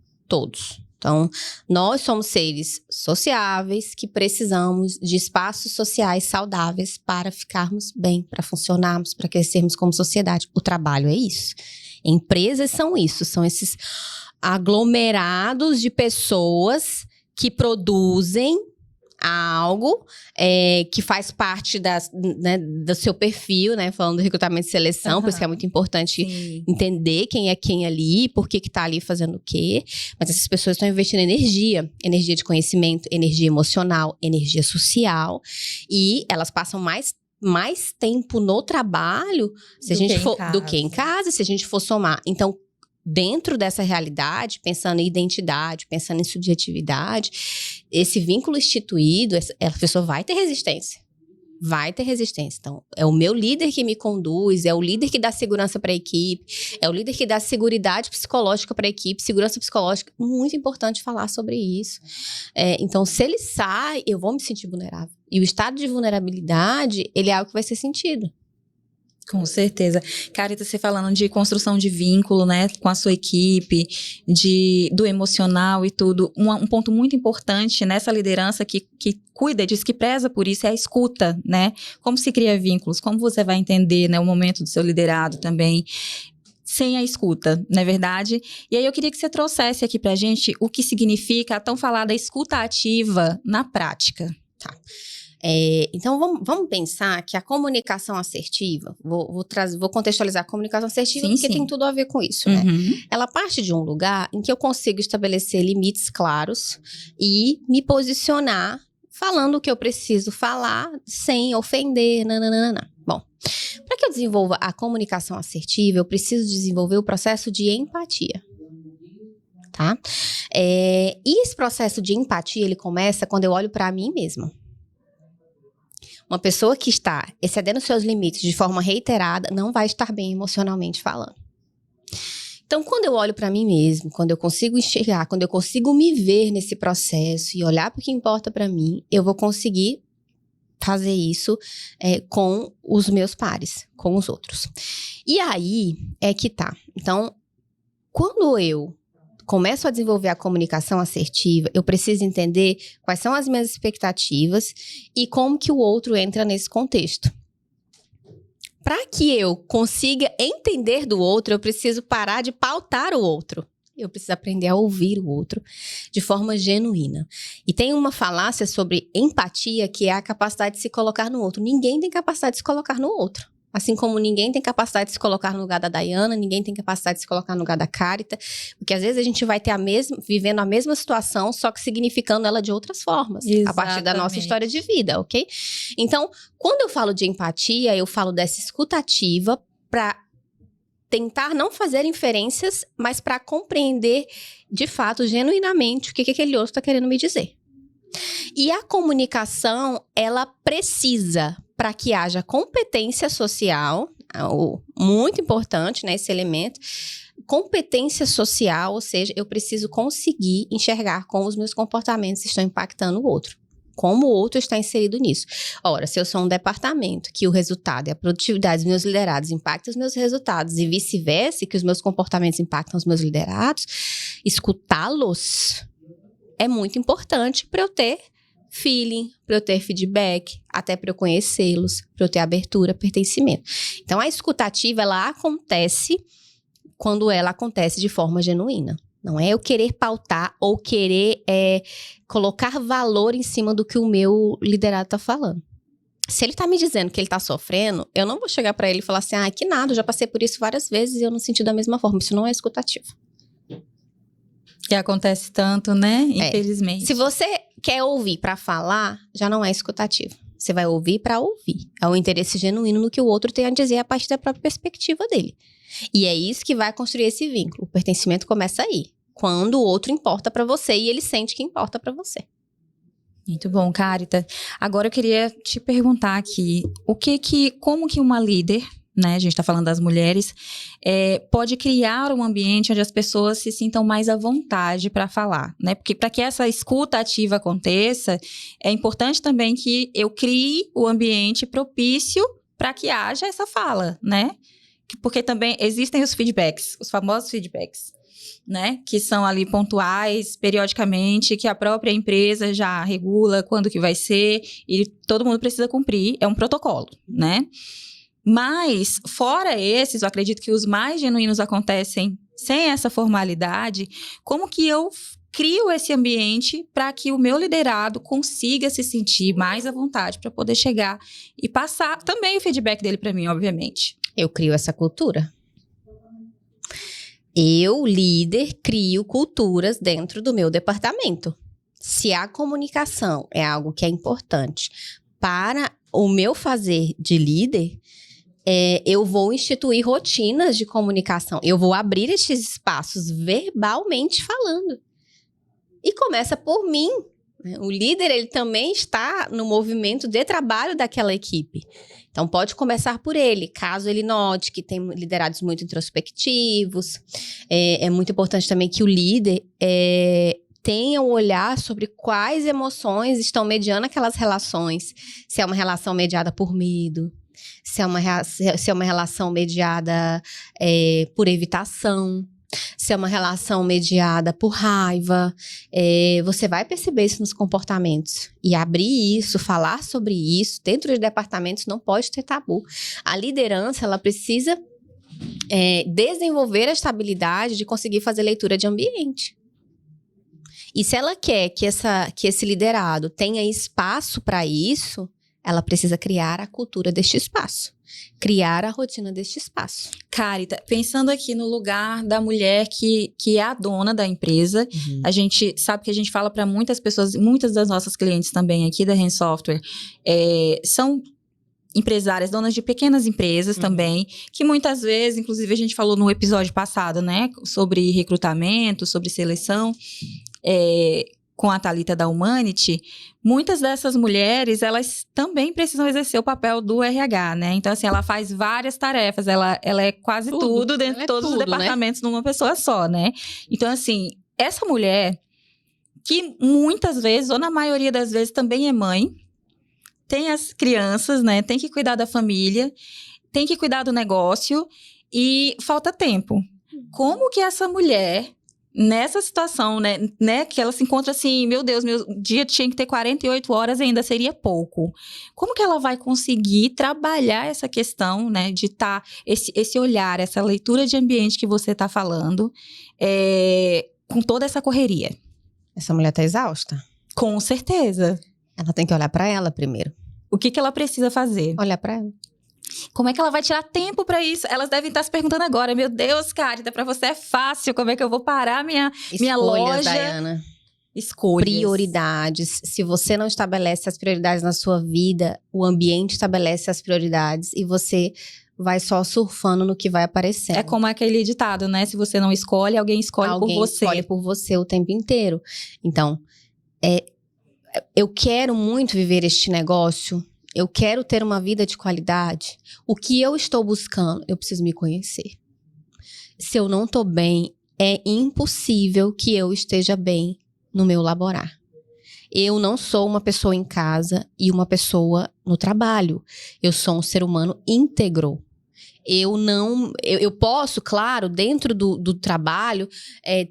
Então, nós somos seres sociáveis que precisamos de espaços sociais saudáveis para ficarmos bem, para funcionarmos, para crescermos como sociedade. O trabalho é isso. Empresas são isso, são esses aglomerados de pessoas que produzem algo que faz parte do seu perfil, né? Falando do recrutamento e seleção, por isso que é muito importante entender quem é quem ali, por que tá ali fazendo o quê. Mas essas pessoas estão investindo energia de conhecimento, energia emocional, energia social, e elas passam mais tempo no trabalho do que em casa, se a gente for somar. Então, dentro dessa realidade, pensando em identidade, pensando em subjetividade, esse vínculo instituído, a pessoa vai ter resistência. Vai ter resistência. Então, é o meu líder que me conduz, é o líder que dá segurança para a equipe, é o líder que dá seguridade psicológica para a equipe, segurança psicológica, muito importante falar sobre isso. Então, se ele sai, eu vou me sentir vulnerável. E o estado de vulnerabilidade, ele é algo que vai ser sentido. Com certeza. Carita, você falando de construção de vínculo, né, com a sua equipe, do emocional e tudo, um ponto muito importante nessa liderança que cuida disso, que preza por isso, é a escuta, né? Como se cria vínculos, como você vai entender, né, o momento do seu liderado também, sem a escuta, não é verdade? E aí eu queria que você trouxesse aqui pra gente o que significa a tão falada escuta ativa na prática. Tá. Então, vamos pensar que a comunicação assertiva, vou contextualizar a comunicação assertiva porque tem tudo a ver com isso, né? Ela parte de um lugar em que eu consigo estabelecer limites claros e me posicionar falando o que eu preciso falar sem ofender, nananana. Bom, para que eu desenvolva a comunicação assertiva, eu preciso desenvolver o processo de empatia. Tá? E esse processo de empatia, ele começa quando eu olho para mim mesma. Uma pessoa que está excedendo seus limites de forma reiterada não vai estar bem emocionalmente falando. Então, quando eu olho para mim mesmo, quando eu consigo enxergar, quando eu consigo me ver nesse processo e olhar para o que importa para mim, eu vou conseguir fazer isso com os meus pares, com os outros. E aí é que tá. Então, quando eu começo a desenvolver a comunicação assertiva, eu preciso entender quais são as minhas expectativas e como que o outro entra nesse contexto. Para que eu consiga entender do outro, eu preciso parar de pautar o outro. Eu preciso aprender a ouvir o outro de forma genuína. E tem uma falácia sobre empatia, que é a capacidade de se colocar no outro. Ninguém tem capacidade de se colocar no outro. Assim como ninguém tem capacidade de se colocar no lugar da Dayana, ninguém tem capacidade de se colocar no lugar da Carita, porque às vezes a gente vai ter vivendo a mesma situação, só que significando ela de outras formas, a partir da nossa história de vida, ok? Então, quando eu falo de empatia, eu falo dessa escutativa para tentar não fazer inferências, mas para compreender de fato, genuinamente, o que aquele outro está querendo me dizer. E a comunicação, ela precisa, para que haja competência social, muito importante, né, esse elemento, competência social, ou seja, eu preciso conseguir enxergar como os meus comportamentos estão impactando o outro. Como o outro está inserido nisso. Ora, se eu sou um departamento que o resultado e a produtividade dos meus liderados impactam os meus resultados e vice-versa, que os meus comportamentos impactam os meus liderados, escutá-los é muito importante para eu ter feeling, para eu ter feedback, até para eu conhecê-los, para eu ter abertura, pertencimento. Então, a escutativa, ela acontece quando ela acontece de forma genuína. Não é eu querer pautar ou querer colocar valor em cima do que o meu liderado está falando. Se ele está me dizendo que ele está sofrendo, eu não vou chegar para ele e falar assim, que nada, eu já passei por isso várias vezes e eu não senti da mesma forma. Isso não é escutativa. Que acontece tanto, né? Infelizmente. Se você quer ouvir para falar, já não é escutativa. Você vai ouvir para ouvir. É o interesse genuíno no que o outro tem a dizer a partir da própria perspectiva dele. E é isso que vai construir esse vínculo. O pertencimento começa aí. Quando o outro importa para você e ele sente que importa para você. Muito bom, Carita. Agora eu queria te perguntar aqui, como que uma líder, né, a gente está falando das mulheres, pode criar um ambiente onde as pessoas se sintam mais à vontade para falar, né? Porque para que essa escuta ativa aconteça, é importante também que eu crie o ambiente propício para que haja essa fala, né? Porque também existem os feedbacks, os famosos feedbacks, né? Que são ali pontuais, periodicamente, que a própria empresa já regula quando que vai ser e todo mundo precisa cumprir, é um protocolo, né? Mas, fora esses, eu acredito que os mais genuínos acontecem sem essa formalidade. Como que eu crio esse ambiente para que o meu liderado consiga se sentir mais à vontade para poder chegar e passar também o feedback dele para mim, obviamente? Eu crio essa cultura. Eu, líder, crio culturas dentro do meu departamento. Se a comunicação é algo que é importante para o meu fazer de líder, eu vou instituir rotinas de comunicação. Eu vou abrir estes espaços verbalmente falando. E começa por mim. O líder, ele também está no movimento de trabalho daquela equipe. Então, pode começar por ele, caso ele note que tem liderados muito introspectivos. É muito importante também que o líder tenha um olhar sobre quais emoções estão mediando aquelas relações. Se é uma relação mediada por medo, se é uma relação mediada por evitação, se é uma relação mediada por raiva. Você vai perceber isso nos comportamentos. E abrir isso, falar sobre isso, dentro de departamentos não pode ter tabu. A liderança, ela precisa desenvolver a estabilidade de conseguir fazer leitura de ambiente. E se ela quer que esse liderado tenha espaço para isso, ela precisa criar a cultura deste espaço. Criar a rotina deste espaço. Carita, pensando aqui no lugar da mulher que é a dona da empresa, a gente sabe que a gente fala para muitas pessoas, muitas das nossas clientes também aqui da REN Software, são empresárias, donas de pequenas empresas também, que muitas vezes, inclusive a gente falou no episódio passado, né, sobre recrutamento, sobre seleção, com a Thalita da Humanity, muitas dessas mulheres, elas também precisam exercer o papel do RH, né? Então, assim, ela faz várias tarefas, ela é quase tudo dentro de todos os departamentos numa pessoa só, né? Então, assim, essa mulher, que muitas vezes, ou na maioria das vezes, também é mãe, tem as crianças, né? Tem que cuidar da família, tem que cuidar do negócio e falta tempo. Como que essa mulher, nessa situação, né, que ela se encontra assim, meu Deus, meu dia tinha que ter 48 horas, ainda seria pouco. Como que ela vai conseguir trabalhar essa questão, né, de estar, esse olhar, essa leitura de ambiente que você está falando, com toda essa correria? Essa mulher tá exausta? Com certeza. Ela tem que olhar pra ela primeiro. O que ela precisa fazer? Olhar pra ela. Como é que ela vai tirar tempo pra isso? Elas devem estar se perguntando agora, meu Deus, Carita, pra você é fácil, como é que eu vou parar minha loja? Daiana. Escolhas. Prioridades. Se você não estabelece as prioridades na sua vida, o ambiente estabelece as prioridades e você vai só surfando no que vai aparecendo. É como aquele ditado, né? Se você não escolhe, alguém escolhe por você. Alguém escolhe por você o tempo inteiro. Então, eu quero muito viver este negócio. Eu quero ter uma vida de qualidade. O que eu estou buscando? Eu preciso me conhecer. Se eu não estou bem, é impossível que eu esteja bem no meu laborar. Eu não sou uma pessoa em casa e uma pessoa no trabalho. Eu sou um ser humano íntegro. Eu posso, claro, dentro do trabalho,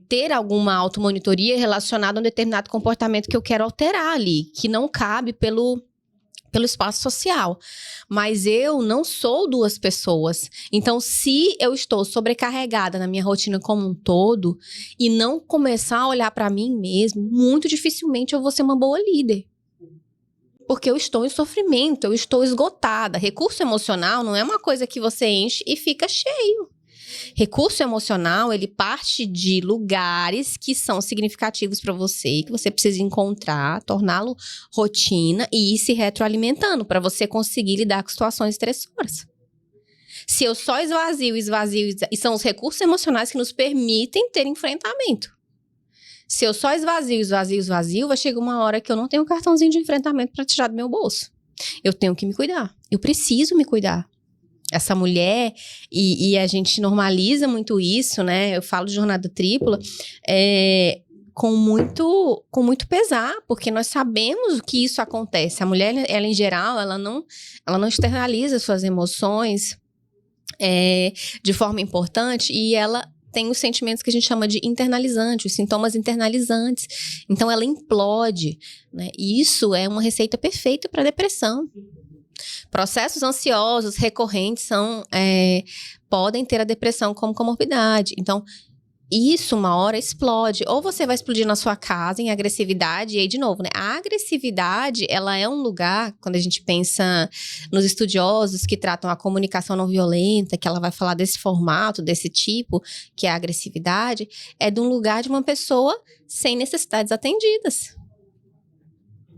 ter alguma automonitoria relacionada a um determinado comportamento que eu quero alterar ali, que não cabe pelo espaço social. Mas eu não sou duas pessoas. Então, se eu estou sobrecarregada na minha rotina como um todo e não começar a olhar para mim mesmo, muito dificilmente eu vou ser uma boa líder. Porque eu estou em sofrimento, eu estou esgotada. Recurso emocional não é uma coisa que você enche e fica cheio. Recurso emocional, ele parte de lugares que são significativos para você, que você precisa encontrar, torná-lo rotina e ir se retroalimentando para você conseguir lidar com situações estressoras. Se eu só esvazio, e são os recursos emocionais que nos permitem ter enfrentamento. Se eu só esvazio, vai chegar uma hora que eu não tenho um cartãozinho de enfrentamento para tirar do meu bolso. Eu tenho que me cuidar. Eu preciso me cuidar. Essa mulher, e a gente normaliza muito isso, né? Eu falo de jornada tripla, com muito pesar, porque nós sabemos que isso acontece. A mulher, ela em geral, ela não externaliza suas emoções de forma importante, e ela tem os sentimentos que a gente chama de internalizantes, os sintomas internalizantes. Então, ela implode, né? E isso é uma receita perfeita para depressão. Processos ansiosos recorrentes podem ter a depressão como comorbidade. Então, isso uma hora explode. Ou você vai explodir na sua casa em agressividade. E aí, de novo, né? A agressividade, ela é um lugar, quando a gente pensa nos estudiosos que tratam a comunicação não violenta, que ela vai falar desse formato, desse tipo, que é a agressividade, é de um lugar de uma pessoa sem necessidades atendidas.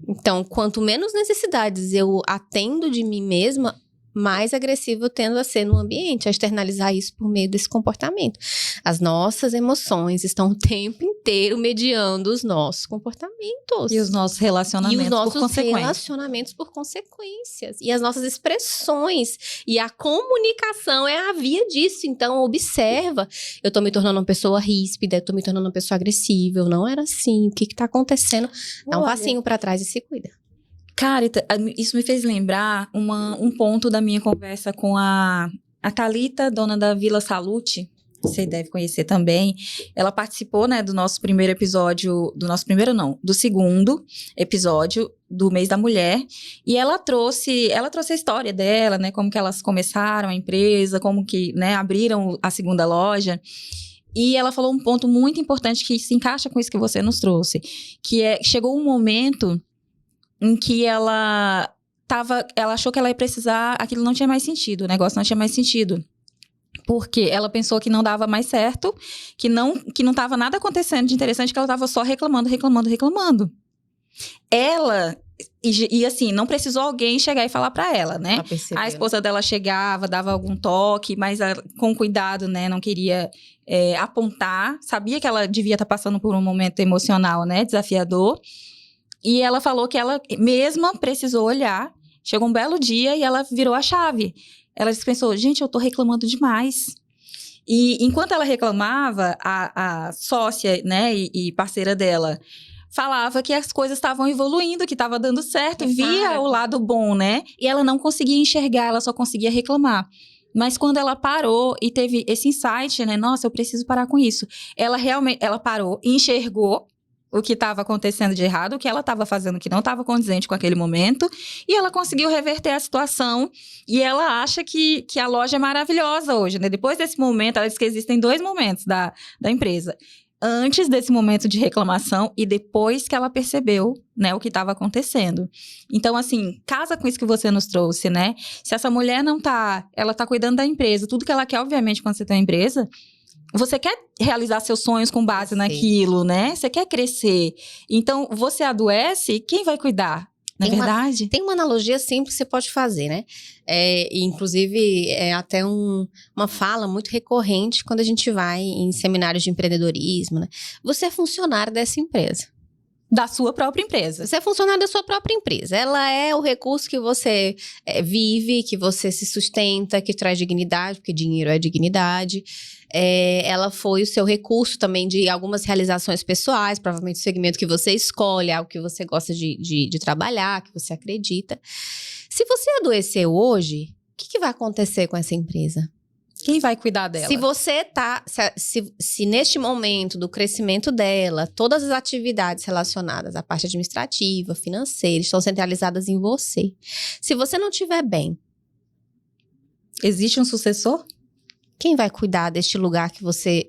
Então, quanto menos necessidades eu atendo de mim mesma, mais agressivo eu tendo a ser no ambiente, a externalizar isso por meio desse comportamento. As nossas emoções estão o tempo inteiro mediando os nossos comportamentos. E os nossos relacionamentos por consequências. E as nossas expressões. E a comunicação é a via disso. Então, observa. Eu tô me tornando uma pessoa ríspida, eu tô me tornando uma pessoa agressiva. Eu não era assim. O que tá acontecendo? Dá um passinho pra trás e se cuida. Cara, isso me fez lembrar um ponto da minha conversa com a Thalita, dona da Vila Salute. Você deve conhecer também. Ela participou, né, do nosso primeiro episódio, do segundo episódio do Mês da Mulher. E ela trouxe a história dela, né, como que elas começaram a empresa, como que, né, abriram a segunda loja. E ela falou um ponto muito importante que se encaixa com isso que você nos trouxe, que chegou um momento em que ela achou que ela ia precisar, aquilo não tinha mais sentido, o negócio não tinha mais sentido. Porque ela pensou que não dava mais certo, que não estava nada acontecendo de interessante, que ela estava só reclamando. Ela, e assim, não precisou alguém chegar e falar pra ela, né? A esposa dela chegava, dava algum toque, mas com cuidado, né? Não queria apontar, sabia que ela devia estar passando por um momento emocional, né? Desafiador. E ela falou que ela mesma precisou olhar. Chegou um belo dia e ela virou a chave. Ela pensou, gente, eu tô reclamando demais. E enquanto ela reclamava, a sócia, né, e parceira dela, falava que as coisas estavam evoluindo, que estava dando certo, via o lado bom, né? E ela não conseguia enxergar, ela só conseguia reclamar. Mas quando ela parou e teve esse insight, né, nossa, eu preciso parar com isso. Ela parou e enxergou o que estava acontecendo de errado, o que ela estava fazendo que não estava condizente com aquele momento, e ela conseguiu reverter a situação, e ela acha que a loja é maravilhosa hoje, né? Depois desse momento, ela diz que existem 2 momentos da empresa. Antes desse momento de reclamação e depois que ela percebeu, né, o que estava acontecendo. Então, assim, casa com isso que você nos trouxe, né? Se essa mulher ela tá cuidando da empresa, tudo que ela quer, obviamente, quando você tem uma empresa, você quer realizar seus sonhos com base naquilo, né? Você quer crescer. Então, você adoece, quem vai cuidar? Não é verdade? Tem uma analogia simples que você pode fazer, né? Inclusive, é até uma fala muito recorrente quando a gente vai em seminários de empreendedorismo, né? Você é funcionário dessa empresa. Da sua própria empresa. Você é funcionário da sua própria empresa. Ela é o recurso que você vive, que você se sustenta, que traz dignidade, porque dinheiro é dignidade. Ela foi o seu recurso também de algumas realizações pessoais, provavelmente o segmento que você escolhe, algo que você gosta de trabalhar, que você acredita. Se você adoecer hoje, o que vai acontecer com essa empresa? Quem vai cuidar dela? Se você se neste momento do crescimento dela, todas as atividades relacionadas à parte administrativa, financeira, estão centralizadas em você. Se você não estiver bem, existe um sucessor? Quem vai cuidar deste lugar que você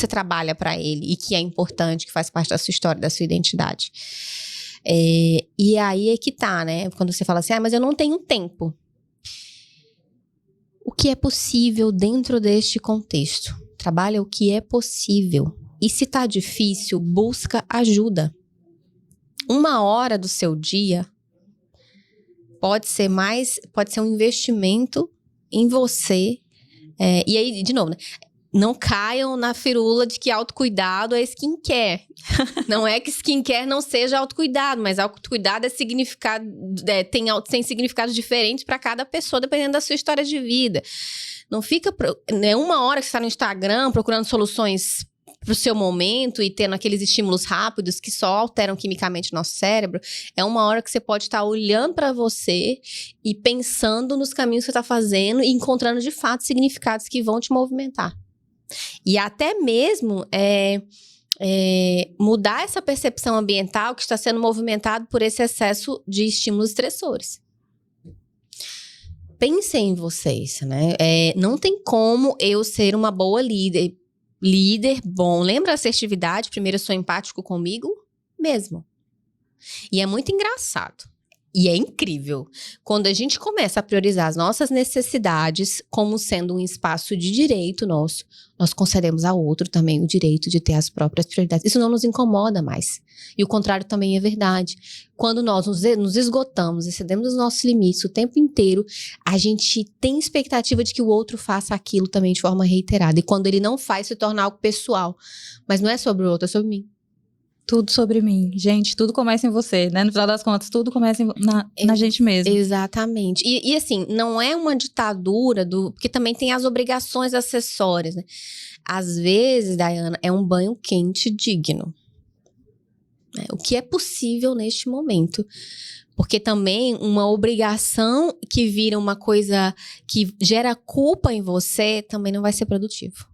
trabalha para ele e que é importante, que faz parte da sua história, da sua identidade? E aí é que tá, né? Quando você fala assim, mas eu não tenho tempo. que é possível dentro deste contexto. Trabalha o que é possível. E se tá difícil, busca ajuda. 1 hora do seu dia pode ser um investimento em você. E aí, de novo, né? Não caiam na firula de que autocuidado é skincare. Não é que skincare não seja autocuidado, mas autocuidado tem significados diferentes para cada pessoa, dependendo da sua história de vida. Não fica 1 hora que você está no Instagram procurando soluções para o seu momento e tendo aqueles estímulos rápidos que só alteram quimicamente o nosso cérebro. É 1 hora que você pode estar olhando para você e pensando nos caminhos que você está fazendo e encontrando de fato significados que vão te movimentar. E até mesmo mudar essa percepção ambiental que está sendo movimentado por esse excesso de estímulos estressores. Pensem em vocês, né? Não tem como eu ser uma boa líder bom. Lembra a assertividade? Primeiro eu sou empático comigo mesmo. E é muito engraçado. E é incrível. Quando a gente começa a priorizar as nossas necessidades como sendo um espaço de direito nosso, nós concedemos ao outro também o direito de ter as próprias prioridades. Isso não nos incomoda mais. E o contrário também é verdade. Quando nós nos esgotamos, excedemos os nossos limites o tempo inteiro, a gente tem expectativa de que o outro faça aquilo também de forma reiterada. E quando ele não faz, se torna algo pessoal. Mas não é sobre o outro, é sobre mim. Tudo sobre mim. Gente, tudo começa em você, né? No final das contas, tudo começa na gente mesmo. Exatamente. E assim, não é uma ditadura porque também tem as obrigações acessórias, né? Às vezes, Dayana, é um banho quente digno. O que é possível neste momento. Porque também uma obrigação que vira uma coisa que gera culpa em você também não vai ser produtivo.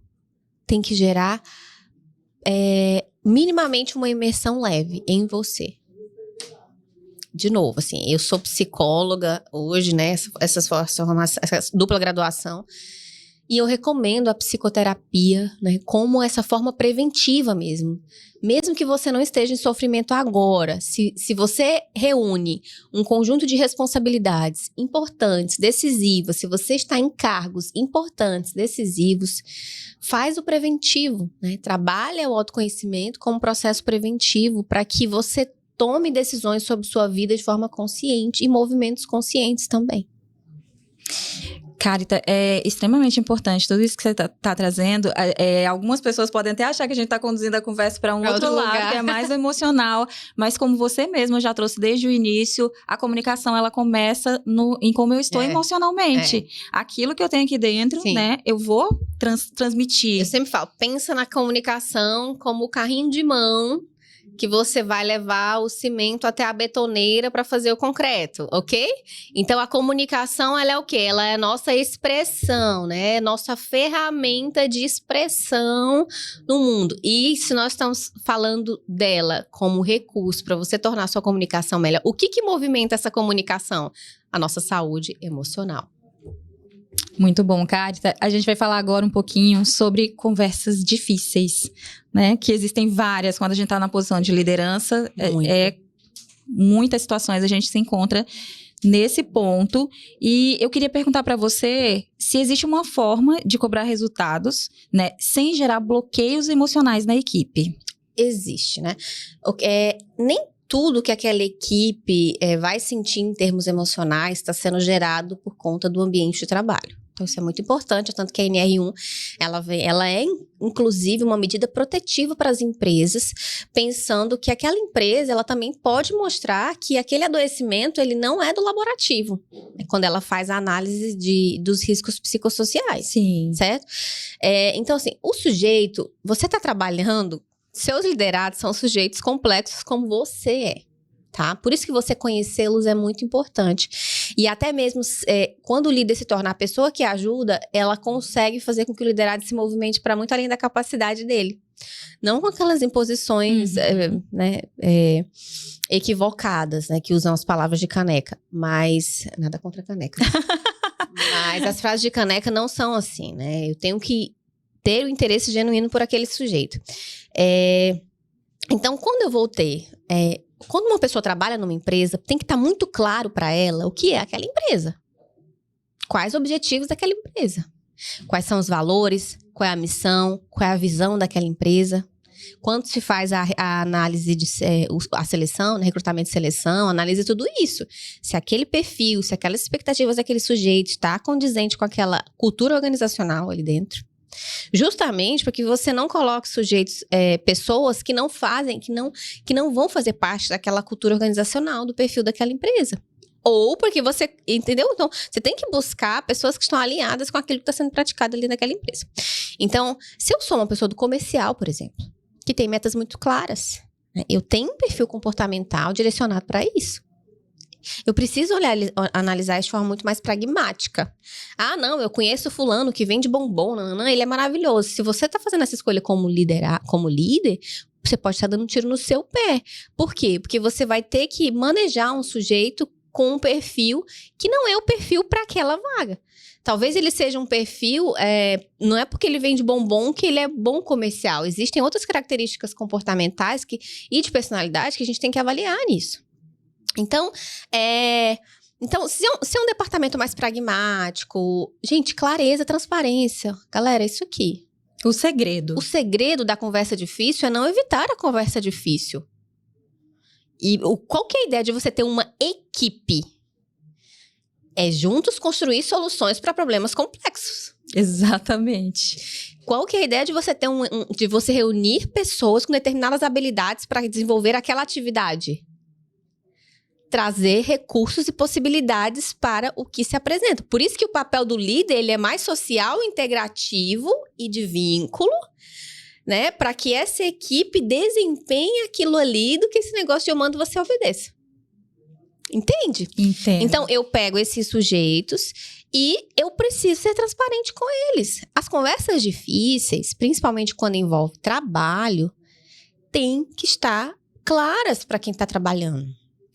Tem que gerar minimamente uma imersão leve em você. De novo, assim, eu sou psicóloga hoje, né? Essa dupla graduação. E eu recomendo a psicoterapia, né, como essa forma preventiva mesmo. Mesmo que você não esteja em sofrimento agora, se você reúne um conjunto de responsabilidades importantes, decisivas, se você está em cargos importantes, decisivos, faz o preventivo, né? Trabalha o autoconhecimento como processo preventivo para que você tome decisões sobre sua vida de forma consciente e movimentos conscientes também. Carita, é extremamente importante tudo isso que você tá trazendo. Algumas pessoas podem até achar que a gente tá conduzindo a conversa para um outro lado, lugar, que é mais emocional. Mas como você mesma já trouxe desde o início, a comunicação, ela começa em como eu estou emocionalmente. Aquilo que eu tenho aqui dentro, né, eu vou transmitir. Eu sempre falo, pensa na comunicação como o carrinho de mão que você vai levar o cimento até a betoneira para fazer o concreto, ok? Então, a comunicação, ela é o quê? Ela é a nossa expressão, né? Nossa ferramenta de expressão no mundo. E se nós estamos falando dela como recurso para você tornar a sua comunicação melhor, o que movimenta essa comunicação? A nossa saúde emocional. Muito bom, Carita. A gente vai falar agora um pouquinho sobre conversas difíceis, né? Que existem várias quando a gente está na posição de liderança. Muitas situações a gente se encontra nesse ponto. E eu queria perguntar para você se existe uma forma de cobrar resultados, né? Sem gerar bloqueios emocionais na equipe. Existe, né? Nem tudo que aquela equipe vai sentir em termos emocionais está sendo gerado por conta do ambiente de trabalho. Então, isso é muito importante, tanto que a NR1, ela é, inclusive, uma medida protetiva para as empresas, pensando que aquela empresa, ela também pode mostrar que aquele adoecimento, ele não é do laborativo, quando ela faz a análise dos riscos psicossociais. Sim. Certo? Então, assim, o sujeito, você está trabalhando, seus liderados são sujeitos complexos como você é. Tá? Por isso que você conhecê-los é muito importante. E até mesmo quando o líder se torna a pessoa que ajuda, ela consegue fazer com que o liderado se movimente para muito além da capacidade dele. Não com aquelas imposições equivocadas, né? Que usam as palavras de caneca. Mas, nada contra a caneca. Mas as frases de caneca não são assim, né? Eu tenho que ter o interesse genuíno por aquele sujeito. Então, quando eu voltei... Quando uma pessoa trabalha numa empresa, tem que estar muito claro para ela o que é aquela empresa. quais objetivos daquela empresa. Quais são os valores, qual é a missão, qual é a visão daquela empresa. Quando se faz a análise a seleção, né, recrutamento e seleção, analisa tudo isso. Se aquele perfil, se aquelas expectativas daquele sujeito está condizente com aquela cultura organizacional ali dentro. Justamente porque você não coloque sujeitos, pessoas que não fazem, que não vão fazer parte daquela cultura organizacional, do perfil daquela empresa. Ou porque você, entendeu? Então, você tem que buscar pessoas que estão alinhadas com aquilo que está sendo praticado ali naquela empresa. Então, se eu sou uma pessoa do comercial, por exemplo, que tem metas muito claras, né? Eu tenho um perfil comportamental direcionado para isso. Eu preciso analisar isso de forma muito mais pragmática. Ah, não, eu conheço fulano que vende bombom, não, ele é maravilhoso. Se você está fazendo essa escolha como líder, você pode estar dando um tiro no seu pé. Por quê? Porque você vai ter que manejar um sujeito com um perfil que não é o perfil para aquela vaga. Talvez ele seja um perfil, não é porque ele vende bombom que ele é bom comercial. Existem outras características comportamentais e de personalidade que a gente tem que avaliar nisso. Então, se é um departamento mais pragmático, gente, clareza, transparência. Galera, é isso aqui. O segredo. O segredo da conversa difícil é não evitar a conversa difícil. E qual que é a ideia de você ter uma equipe? É juntos construir soluções para problemas complexos. Exatamente. Qual que é a ideia de você ter de você reunir pessoas com determinadas habilidades para desenvolver aquela atividade? Trazer recursos e possibilidades para o que se apresenta. Por isso que o papel do líder, ele é mais social, integrativo e de vínculo, né? Para que essa equipe desempenhe aquilo ali do que esse negócio de eu mando, você obedeça. Entende? Entendo. Então, eu pego esses sujeitos e eu preciso ser transparente com eles. As conversas difíceis, principalmente quando envolve trabalho, têm que estar claras para quem está trabalhando.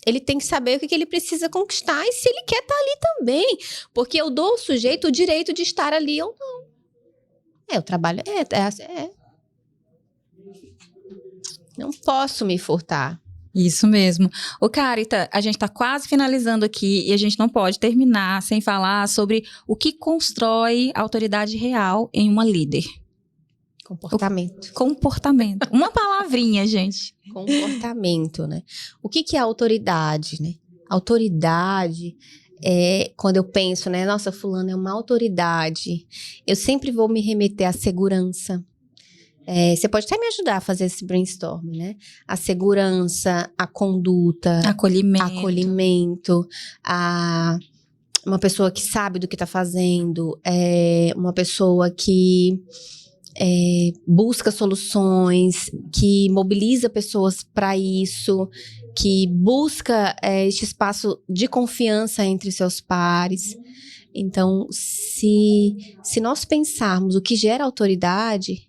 Ele tem que saber o que ele precisa conquistar e se ele quer estar ali também. Porque eu dou ao sujeito o direito de estar ali ou não. O trabalho Não posso me furtar. Isso mesmo. Ô, Carita, a gente está quase finalizando aqui e a gente não pode terminar sem falar sobre o que constrói a autoridade real em uma líder. Comportamento. Uma palavrinha, gente. Comportamento, né? O que é autoridade, né? Autoridade é quando eu penso, né? Nossa, fulano é uma autoridade. Eu sempre vou me remeter à segurança. Você pode até me ajudar a fazer esse brainstorm, né? A segurança, a conduta. Acolhimento. Uma pessoa que sabe do que está fazendo. Uma pessoa que busca soluções, que mobiliza pessoas para isso, que busca este espaço de confiança entre seus pares. Então, se nós pensarmos o que gera autoridade,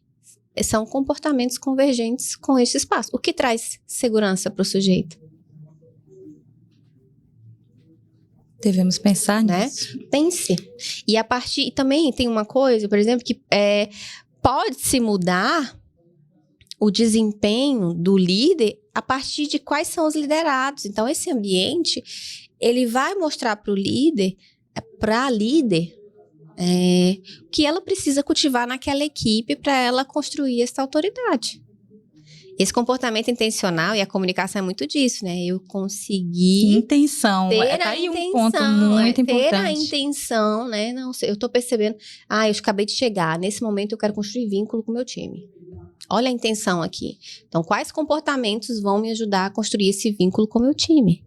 são comportamentos convergentes com este espaço. O que traz segurança para o sujeito? Devemos pensar nisso. Pense. E também tem uma coisa, por exemplo, que pode-se mudar o desempenho do líder a partir de quais são os liderados. Então, esse ambiente, ele vai mostrar para o líder, para a líder, o que ela precisa cultivar naquela equipe para ela construir essa autoridade. Esse comportamento intencional e a comunicação é muito disso, né? Eu consegui... Intenção. Tá aí um ponto muito importante. Ter a intenção, né? Não, eu tô percebendo... eu acabei de chegar. Nesse momento, eu quero construir vínculo com o meu time. Olha a intenção aqui. Então, quais comportamentos vão me ajudar a construir esse vínculo com o meu time?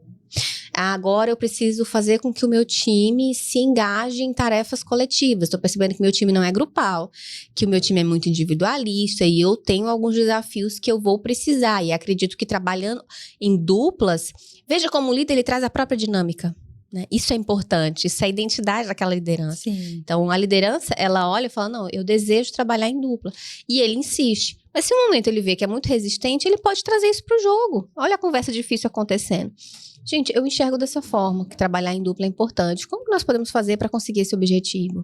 Agora eu preciso fazer com que o meu time se engaje em tarefas coletivas. Estou percebendo que meu time não é grupal, que o meu time é muito individualista e eu tenho alguns desafios que eu vou precisar. E acredito que trabalhando em duplas, veja como o líder ele traz a própria dinâmica, né? Isso é importante, isso é a identidade daquela liderança. Sim. Então a liderança, ela olha e fala, não, eu desejo trabalhar em dupla. E ele insiste. Mas se um momento ele vê que é muito resistente, ele pode trazer isso para o jogo. Olha a conversa difícil acontecendo. Gente, eu enxergo dessa forma, que trabalhar em dupla é importante. Como que nós podemos fazer para conseguir esse objetivo?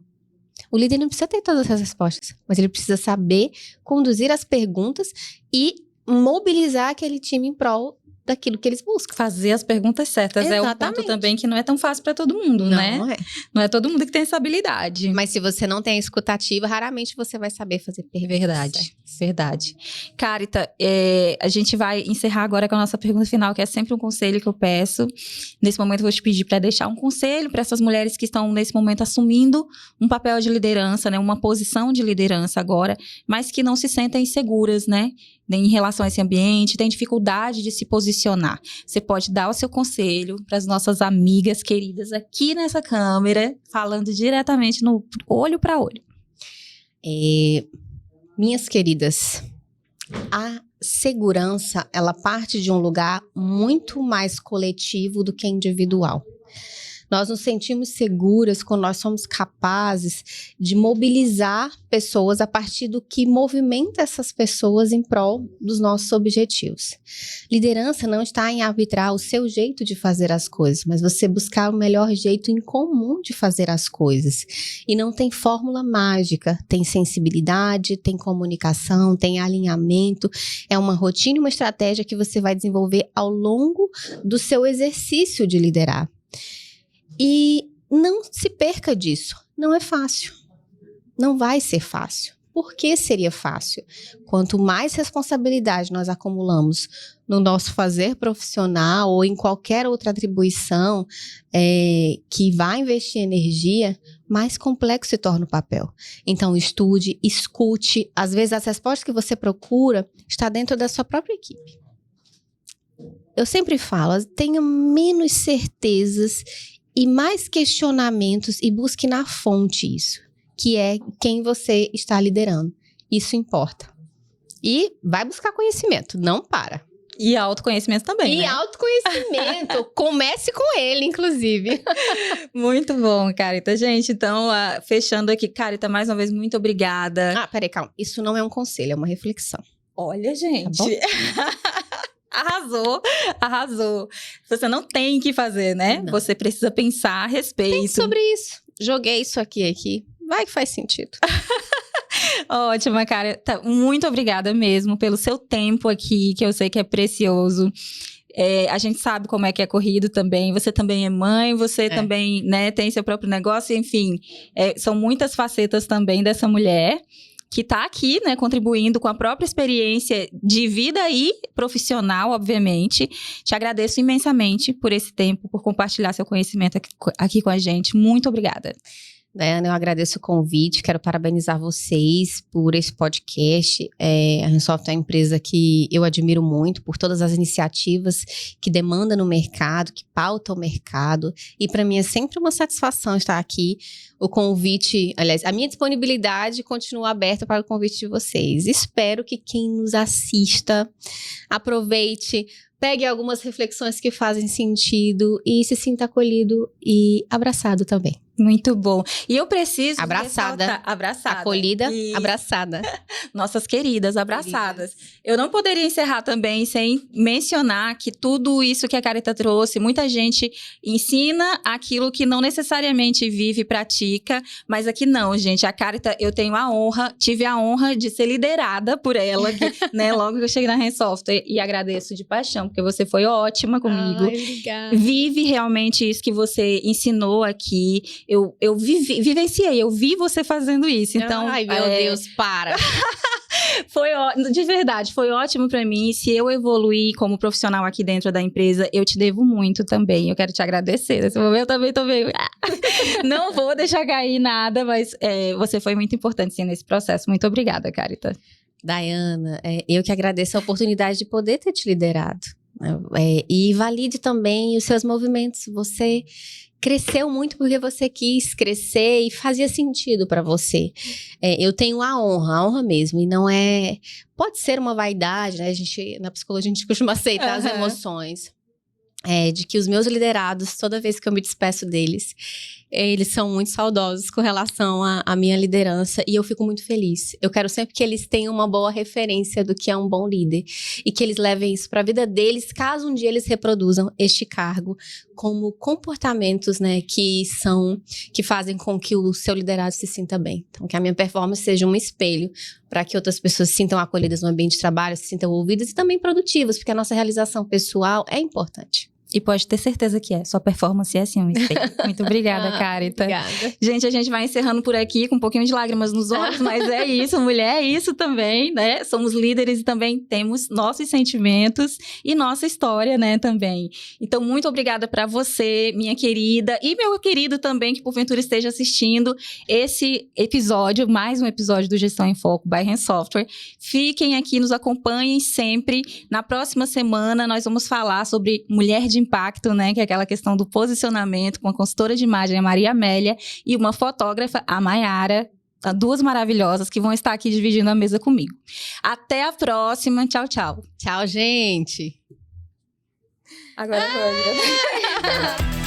O líder não precisa ter todas as respostas, mas ele precisa saber conduzir as perguntas e mobilizar aquele time em prol daquilo que eles buscam. Fazer as perguntas certas é um ponto também que não é tão fácil para todo mundo, né? Não é. Não é todo mundo que tem essa habilidade. Mas se você não tem a escutativa, raramente você vai saber fazer perguntas. Verdade. Carita, a gente vai encerrar agora com a nossa pergunta final, que é sempre um conselho que eu peço. Nesse momento eu vou te pedir para deixar um conselho para essas mulheres que estão nesse momento assumindo um papel de liderança, né? Uma posição de liderança agora, mas que não se sentem seguras, né? Em relação a esse ambiente, tem dificuldade de se posicionar. Você pode dar o seu conselho para as nossas amigas queridas aqui nessa câmera, falando diretamente no olho para olho. Minhas queridas, a segurança, ela parte de um lugar muito mais coletivo do que individual. Nós nos sentimos seguras quando nós somos capazes de mobilizar pessoas a partir do que movimenta essas pessoas em prol dos nossos objetivos. Liderança não está em arbitrar o seu jeito de fazer as coisas, mas você buscar o melhor jeito em comum de fazer as coisas. E não tem fórmula mágica, tem sensibilidade, tem comunicação, tem alinhamento. É uma rotina e uma estratégia que você vai desenvolver ao longo do seu exercício de liderar. E não se perca disso. Não é fácil. Não vai ser fácil. Por que seria fácil? Quanto mais responsabilidade nós acumulamos no nosso fazer profissional ou em qualquer outra atribuição que vai investir energia, mais complexo se torna o papel. Então, estude, escute. Às vezes, as respostas que você procura estão dentro da sua própria equipe. Eu sempre falo, tenha menos certezas e mais questionamentos e busque na fonte isso, que é quem você está liderando. Isso importa. E vai buscar conhecimento, não para. E autoconhecimento também, né? E autoconhecimento, comece com ele, inclusive. Muito bom, Carita. Gente, então, fechando aqui, Carita, mais uma vez, muito obrigada. Peraí, calma. Isso não é um conselho, é uma reflexão. Olha, gente... Tá Arrasou. Você não tem que fazer, né? Não. Você precisa pensar a respeito. Pense sobre isso. Joguei isso aqui. Vai que faz sentido. Ótima, cara. Muito obrigada mesmo pelo seu tempo aqui, que eu sei que é precioso. A gente sabe como é que é corrido também. Você também é mãe, você também, né, tem seu próprio negócio. Enfim, são muitas facetas também dessa mulher que está aqui, né, contribuindo com a própria experiência de vida e profissional, obviamente. Te agradeço imensamente por esse tempo, por compartilhar seu conhecimento aqui com a gente. Muito obrigada. Daiana, eu agradeço o convite, quero parabenizar vocês por esse podcast. A Rensoft é uma empresa que eu admiro muito por todas as iniciativas que demanda no mercado, que pauta o mercado, e para mim é sempre uma satisfação estar aqui. O convite, aliás, a minha disponibilidade continua aberta para o convite de vocês. Espero que quem nos assista aproveite, pegue algumas reflexões que fazem sentido e se sinta acolhido e abraçado também. Muito bom. E eu preciso... Abraçada. Acolhida, abraçada. Nossas queridas, abraçadas. Eu não poderia encerrar também sem mencionar que tudo isso que a Carita trouxe, muita gente ensina aquilo que não necessariamente vive e pratica, mas aqui não, gente. A Carita, eu tive a honra de ser liderada por ela, né, logo que eu cheguei na Rensoft. E agradeço de paixão, porque você foi ótima comigo. Ai, obrigada. Vive realmente isso que você ensinou aqui. Eu vivenciei, eu vi você fazendo isso. Então, ai, meu Deus, para. De verdade, foi ótimo pra mim. Se eu evoluir como profissional aqui dentro da empresa, eu te devo muito também. Eu quero te agradecer. Nesse momento eu também tô meio... Não vou deixar cair nada, mas você foi muito importante sim, nesse processo. Muito obrigada, Carita. Daiana, eu que agradeço a oportunidade de poder ter te liderado. E valide também os seus movimentos. Você cresceu muito porque você quis crescer e fazia sentido para você. Eu tenho a honra mesmo, e não pode ser uma vaidade, né? Na psicologia a gente costuma aceitar as emoções. de que os meus liderados, toda vez que eu me despeço deles, eles são muito saudosos com relação à minha liderança e eu fico muito feliz. Eu quero sempre que eles tenham uma boa referência do que é um bom líder e que eles levem isso para a vida deles, caso um dia eles reproduzam este cargo, como comportamentos, né, que fazem com que o seu liderado se sinta bem. Então, que a minha performance seja um espelho para que outras pessoas se sintam acolhidas no ambiente de trabalho, se sintam ouvidas e também produtivas, porque a nossa realização pessoal é importante. E pode ter certeza que é. Sua performance é sim um espelho. Muito obrigada, Carita. Obrigada. Gente, a gente vai encerrando por aqui com um pouquinho de lágrimas nos olhos, mas é isso, mulher, é isso também, né? Somos líderes e também temos nossos sentimentos e nossa história, né, também. Então, muito obrigada para você, minha querida, e meu querido também, que porventura esteja assistindo esse episódio, mais um episódio do Gestão em Foco by Hand Software. Fiquem aqui, nos acompanhem sempre. Na próxima semana, nós vamos falar sobre mulher de impacto, né? Que é aquela questão do posicionamento com a consultora de imagem, a Maria Amélia, e uma fotógrafa, a Maiara. Duas maravilhosas que vão estar aqui dividindo a mesa comigo. Até a próxima. Tchau, tchau. Tchau, gente. Agora foi.